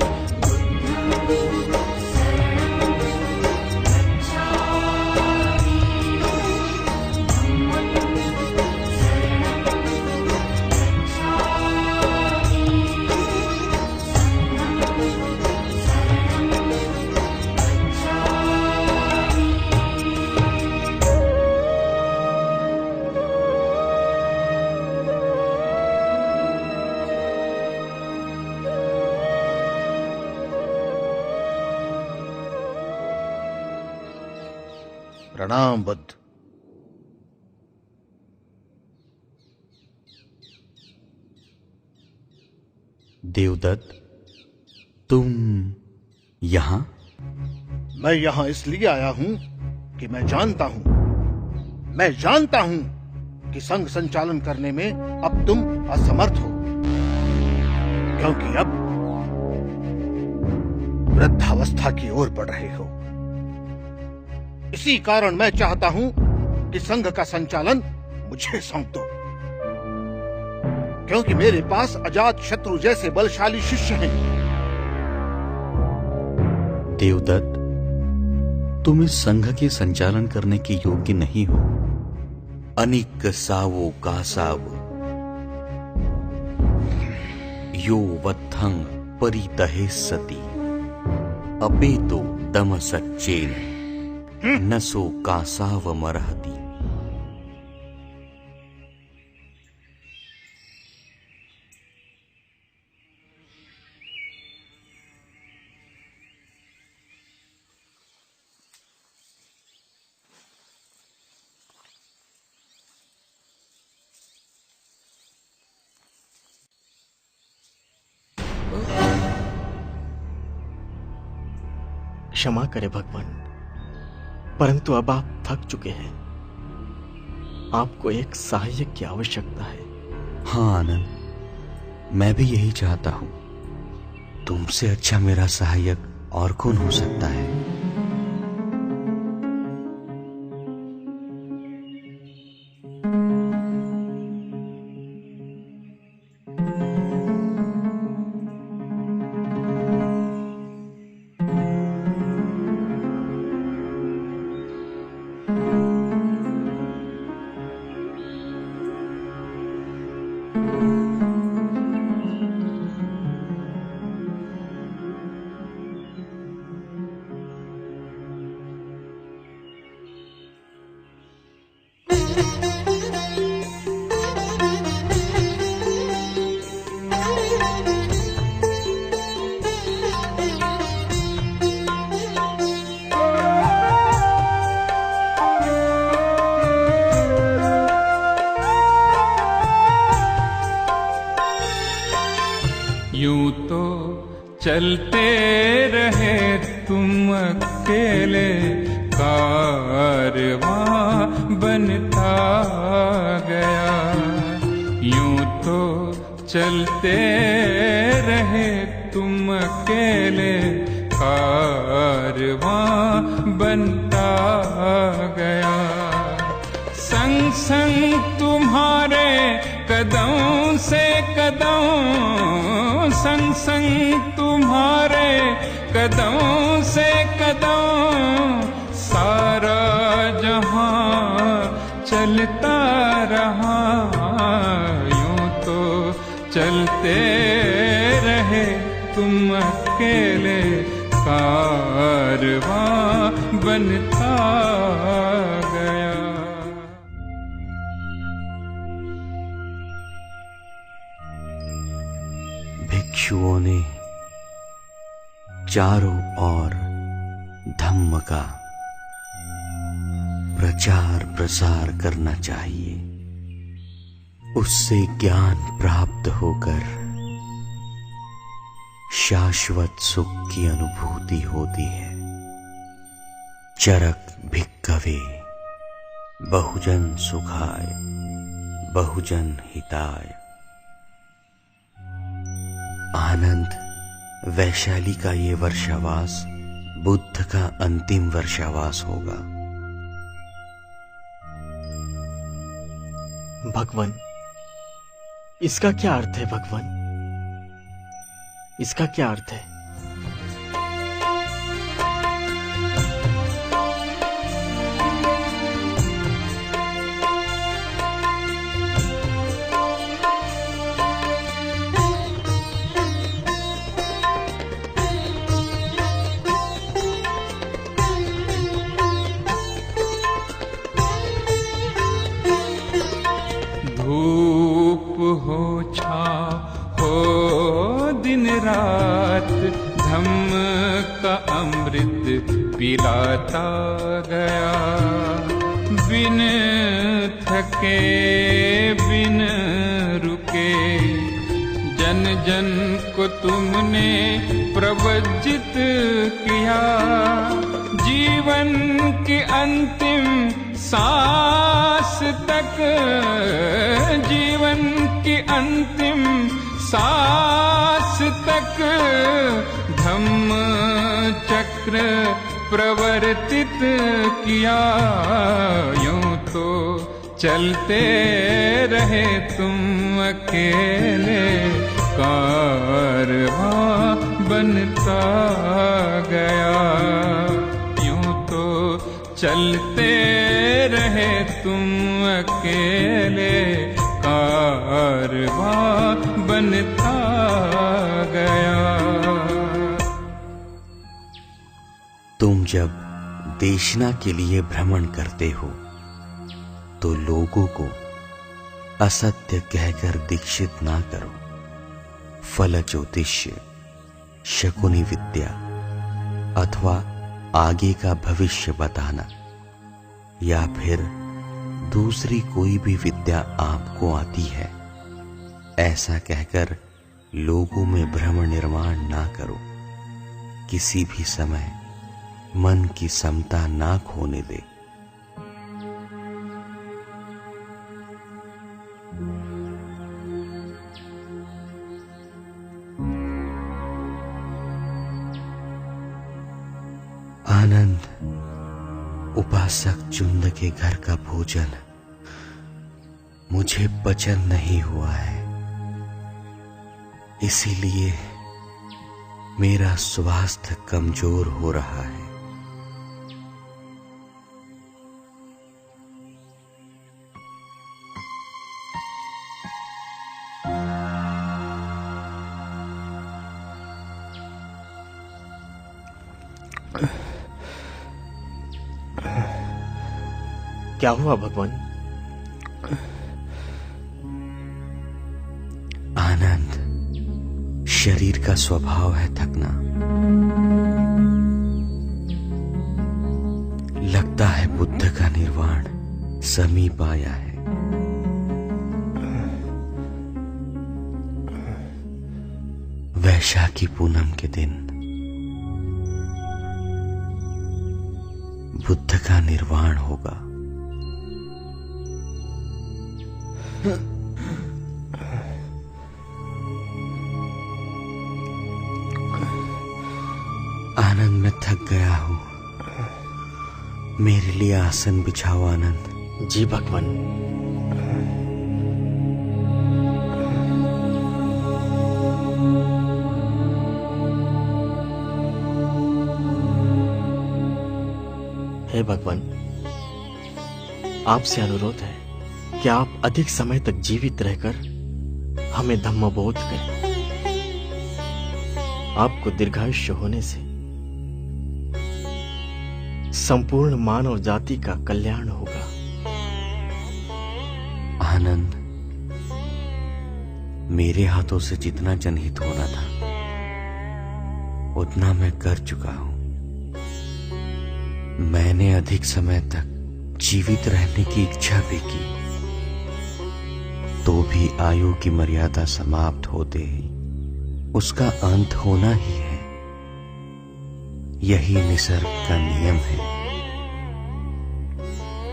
प्रणाम बुद्ध। देवदत्त, तुम यहाँ? मैं यहाँ इसलिए आया हूँ कि मैं जानता हूँ कि संघ संचालन करने में अब तुम असमर्थ हो, क्योंकि अब वृद्धावस्था की ओर बढ़ रहे हो। इसी कारण मैं चाहता हूं कि संघ का संचालन मुझे सौंप दो, क्योंकि मेरे पास अजात शत्रु जैसे बलशाली शिष्य हैं। देवदत्त, तुम इस संघ के संचालन करने के योग्य नहीं हो। अनिक सावो का साव यो वत्थंग परितहे सती अपेतो दम सच्चेन नसो कासाव मरहति। क्षमा करे भगवान, परंतु अब आप थक चुके हैं। आपको एक सहायक की आवश्यकता है। हाँ आनंद, मैं भी यही चाहता हूं। तुमसे अच्छा मेरा सहायक और कौन हो सकता है? यूं तो चलते रहे तुम अकेले, कारवां बनता गया। यूं तो चलते रहे तुम अकेले, कारवां बनता गया। संग संग तुम्हारे कदम से कदम, संग संग तुम्हारे कदम से कदम, सारा जहां चलता रहा। यूं तो चलते रहे तुम अकेले, कारवां बनता गया। भिक्षुओं ने चारों ओर धम्म का प्रचार प्रसार करना चाहिए। उससे ज्ञान प्राप्त होकर शाश्वत सुख की अनुभूति होती है। चरक भिक्खवे बहुजन सुखाय बहुजन हिताय। आनंद, वैशाली का ये वर्षावास बुद्ध का अंतिम वर्षावास होगा। भगवान, इसका क्या अर्थ है भगवान? इसका क्या अर्थ है? धूप हो छाँव हो दिन रात, धम्म का अमृत पिलाता गया। बिन थके बिन रुके जन जन को तुमने प्रवज्जित किया। जीवन की अंतिम सांस तक, जीवन की अंतिम सांस तक धम्म चक्र प्रवर्तित किया। यूं तो चलते रहे तुम अकेले, कारवां बनता गया। यूं तो चलते रहे तुम अकेले, कारवां बनता गया। तुम जब देशना के लिए भ्रमण करते हो तो लोगों को असत्य कहकर दीक्षित ना करो। फल ज्योतिष्य, शकुनी विद्या अथवा आगे का भविष्य बताना या फिर दूसरी कोई भी विद्या आपको आती है, ऐसा कहकर लोगों में भ्रम निर्माण ना करो। किसी भी समय मन की समता ना खोने दे। आनंद, उपासक चुंद के घर का भोजन मुझे पचन नहीं हुआ है, इसीलिए मेरा स्वास्थ्य कमजोर हो रहा है। क्या हुआ भगवान? आनंद, शरीर का स्वभाव है थकना। लगता है बुद्ध का निर्वाण समीप आया है। वैशाखी पूनम के दिन बुद्ध का निर्वाण होगा। आनंद, मैं थक गया हूं, मेरे लिए आसन बिछाओ। आनंद। जी भगवान। हे भगवान, आपसे अनुरोध है कि आप अधिक समय तक जीवित रहकर हमें धम्मबोध करें। आपको दीर्घायुष्य होने से संपूर्ण मानव जाति का कल्याण होगा। आनंद, मेरे हाथों से जितना जनहित होना था उतना मैं कर चुका हूं। मैंने अधिक समय तक जीवित रहने की इच्छा भी की, तो भी आयु की मर्यादा समाप्त होते ही उसका अंत होना ही है। यही निसर्ग का नियम है।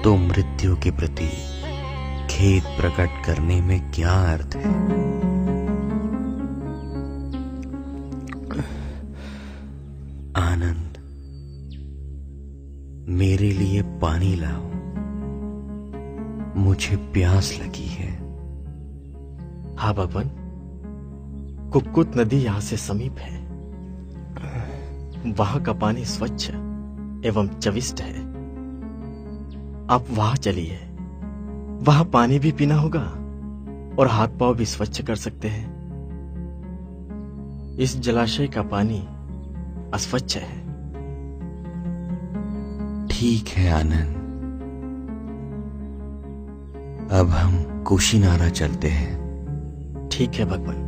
तो मृत्यु के प्रति खेद प्रकट करने में क्या अर्थ है? आनंद, मेरे लिए पानी लाओ, मुझे प्यास लगी है। हाँ भगवान, कुक्कुट नदी यहाँ से समीप है। वहां का पानी स्वच्छ एवं चविष्ट है। आप वहां चलिए, वहां पानी भी पीना होगा और हाथ पांव भी स्वच्छ कर सकते हैं। इस जलाशय का पानी अस्वच्छ है। ठीक है आनंद, अब हम कुशीनारा चलते हैं। ठीक है भगवान।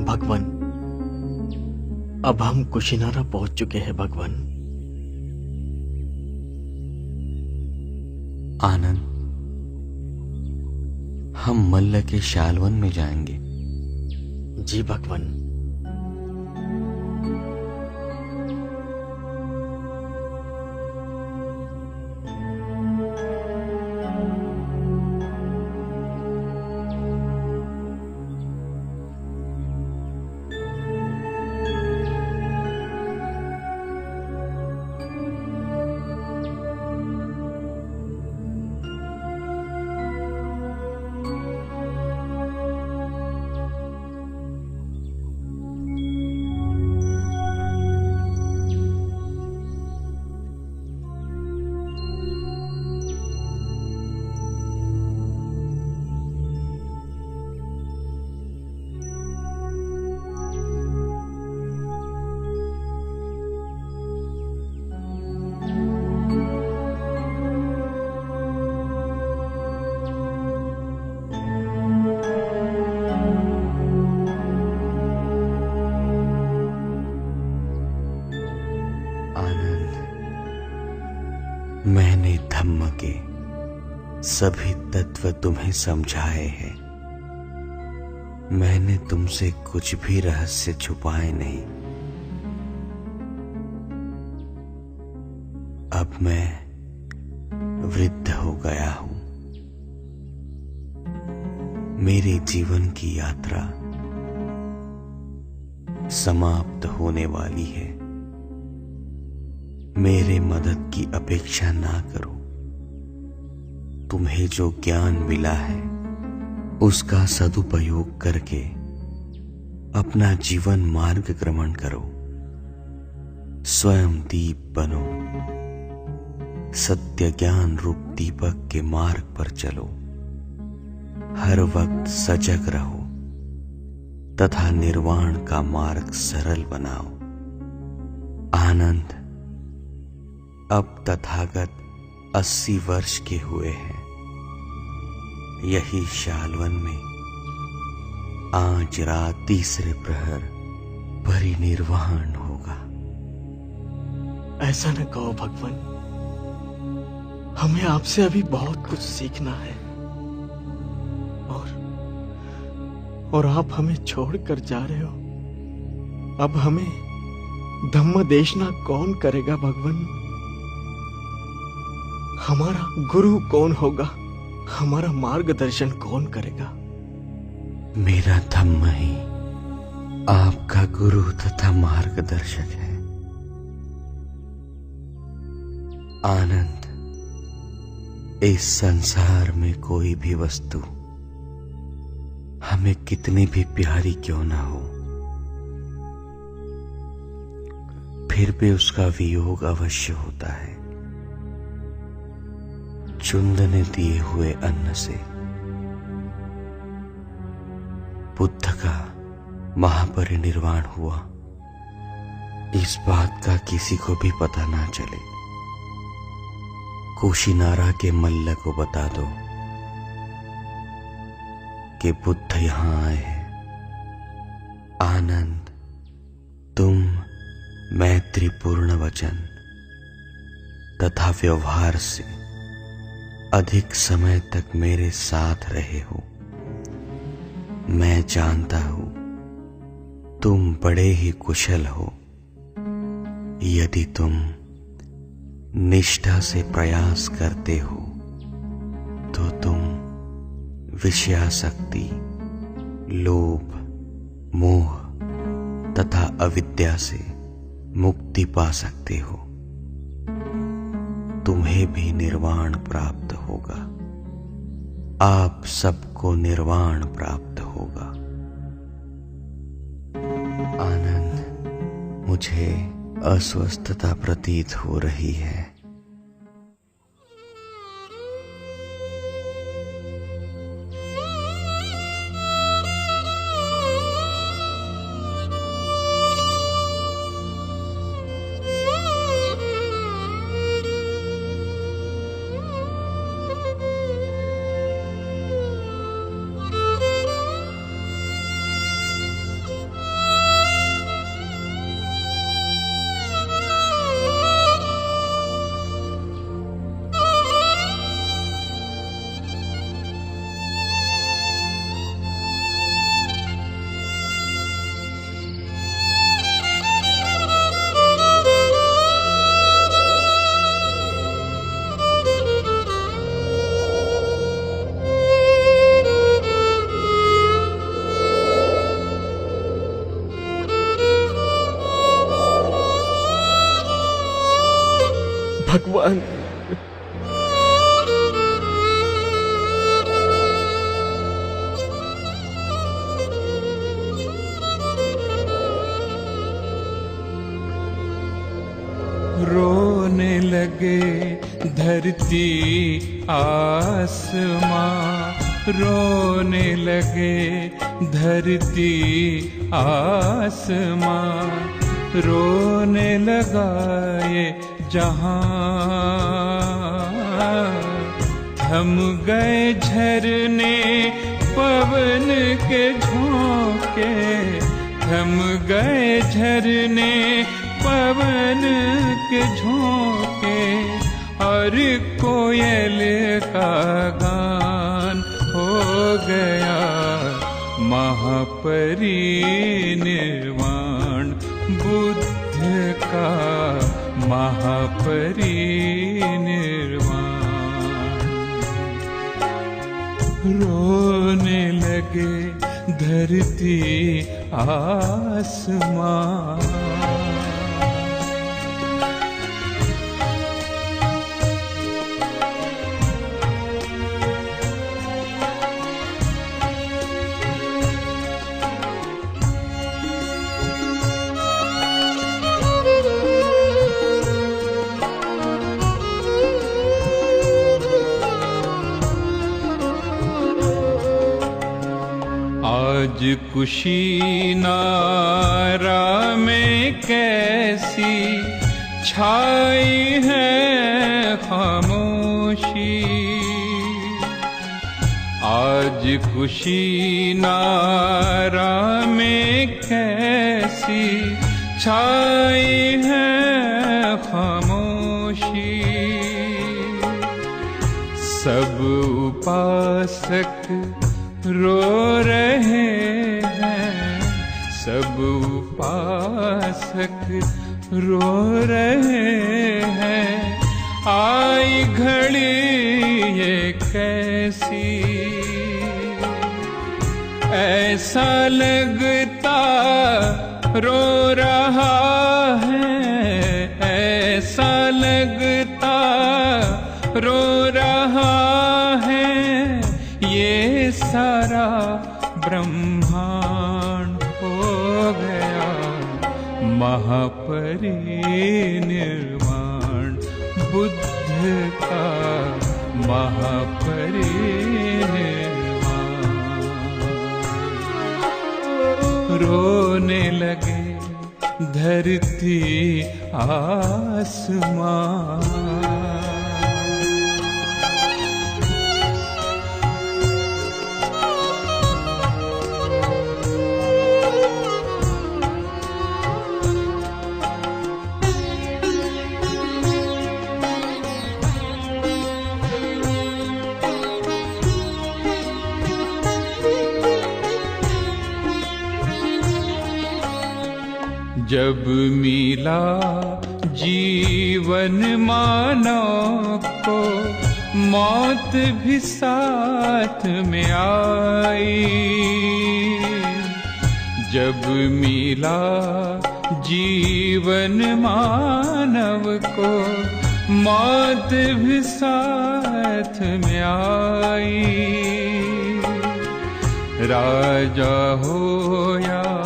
भगवान, अब हम कुशीनारा पहुंच चुके हैं भगवान। आनंद, हम मल्ल के शालवन में जाएंगे। जी भगवान। मैंने धम्म के सभी तत्व तुम्हें समझाए हैं। मैंने तुमसे कुछ भी रहस्य छुपाए नहीं। अब मैं वृद्ध हो गया हूं। मेरे जीवन की यात्रा समाप्त होने वाली है। मेरे मदद की अपेक्षा ना करो। तुम्हें जो ज्ञान मिला है उसका सदुपयोग करके अपना जीवन मार्ग क्रमण करो। स्वयं दीप बनो। सत्य ज्ञान रूप दीपक के मार्ग पर चलो। हर वक्त सजग रहो तथा निर्वाण का मार्ग सरल बनाओ। आनंद, अब तथागत 80 वर्ष के हुए हैं। यही शालवन में आज रात तीसरे प्रहर परिनिर्वाण होगा। ऐसा न कहो भगवान, हमें आपसे अभी बहुत कुछ सीखना है और आप हमें छोड़कर जा रहे हो। अब हमें धम्म देशना कौन करेगा भगवान? हमारा गुरु कौन होगा? हमारा मार्गदर्शन कौन करेगा? मेरा धम्म ही आपका गुरु तथा मार्गदर्शक है। आनंद, इस संसार में कोई भी वस्तु हमें कितनी भी प्यारी क्यों ना हो, फिर भी उसका वियोग अवश्य होता है। चुंद ने दिए हुए अन्न से बुद्ध का महापरिनिर्वाण हुआ, इस बात का किसी को भी पता ना चले। कुशीनारा के मल्ल को बता दो कि बुद्ध यहां आए हैं। आनंद, तुम मैत्रीपूर्ण वचन तथा व्यवहार से अधिक समय तक मेरे साथ रहे हो। मैं जानता हूं तुम बड़े ही कुशल हो। यदि तुम निष्ठा से प्रयास करते हो तो तुम विषयासक्ति, लोभ, मोह तथा अविद्या से मुक्ति पा सकते हो। तुम्हें भी निर्वाण प्राप्त होगा। आप सबको निर्वाण प्राप्त होगा। आनंद, मुझे अस्वस्थता प्रतीत हो रही है। भगवान, रोने लगे धरती आसमां, रोने लगे धरती आसमां, रोने लगा ये जहां। थम गए झरने पवन के झोंके, थम गए झरने पवन के झोंके, और कोयल का गान हो गया महापरिनिर्वाण बुद्ध का, महापरिनिर्वाण। रोने लगे धरती आसमां। आज कुशीनारा में कैसी छाई है खामोशी, आज कुशीनारा में कैसी छाई है खामोशी। सब उपासक रो रहे हैं, सब उपासक रो रहे हैं। आई घड़ी ये कैसी, ऐसा लगता रो रहा है, ऐसा लगता रो रहा है। ये सारा ब्रह्मांड हो गया महापरिनिर्वाण बुद्ध का, महापरिनिर्वाण। रोने लगे धरती आसमां। जब मिला जीवन मानव को मौत भी साथ में आई। जब मिला जीवन मानव को मौत भी साथ में आई। राजा हो या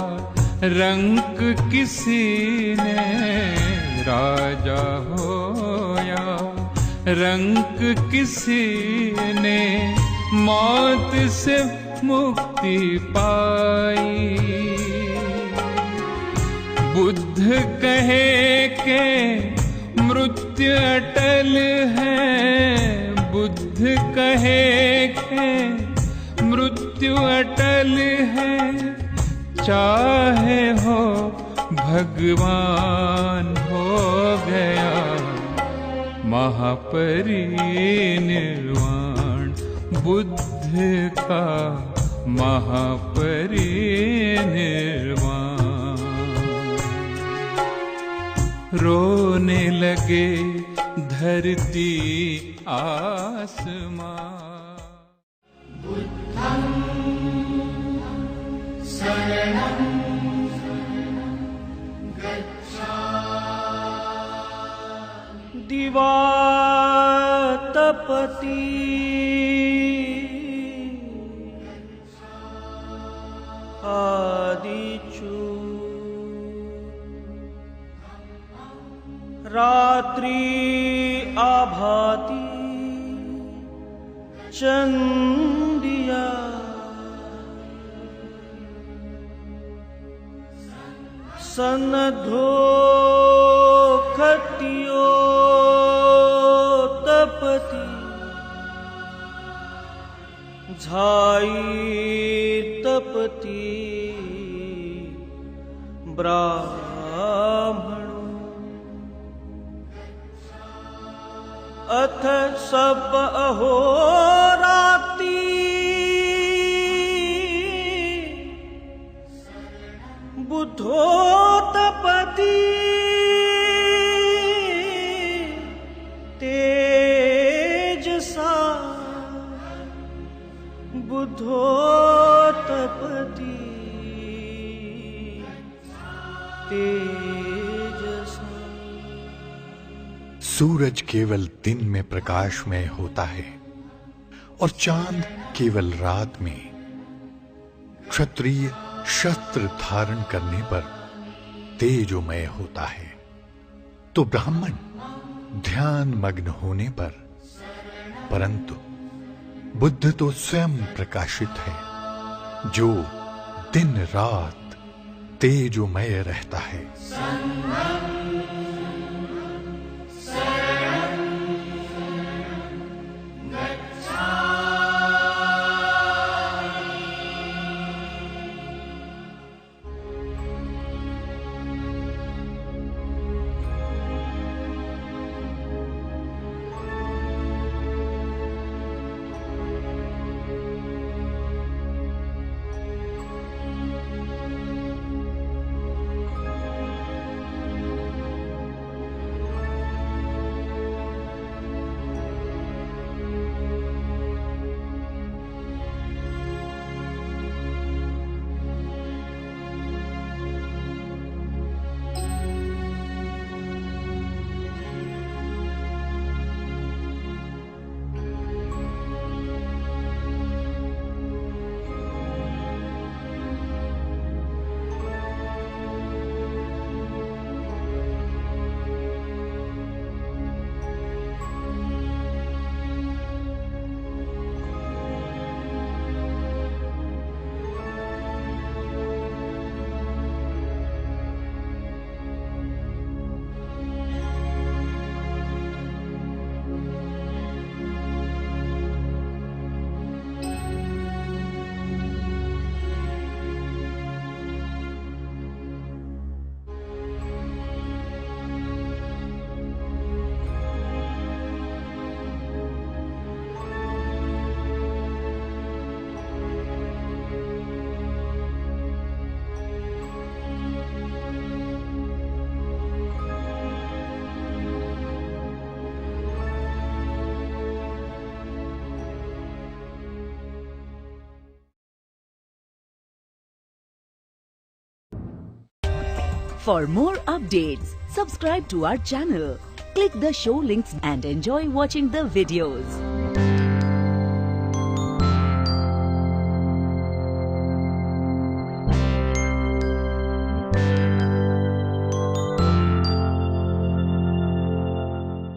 रंक किसी ने, राजा हो या रंक किसी ने मौत से मुक्ति पाई। बुद्ध कहे के मृत्यु अटल है, बुद्ध कहे के मृत्यु अटल है। चाहे हो भगवान हो गया महापरिनिर्वाण, बुद्ध का महापरिनिर्वाण। रोने लगे धरती आसमां। बुद्धं शरणं गच्छामि। दिवातपति आदिचु रात्रि आभाति चंदिया। सन्नधो खतियो तपति झाई तपति ब्राह्मणो। अथ सब अहोराति बुद्धो तपति तेजसा। बुद्धो तपति तेजसा। सूरज केवल दिन में प्रकाशमय होता है और चांद केवल रात में। क्षत्रिय शस्त्र धारण करने पर तेजोमय होता है, तो ब्राह्मण ध्यान मग्न होने पर। परंतु बुद्ध तो स्वयं प्रकाशित है, जो दिन रात तेजोमय रहता है। For more updates, subscribe to our channel, click the show links and enjoy watching the videos.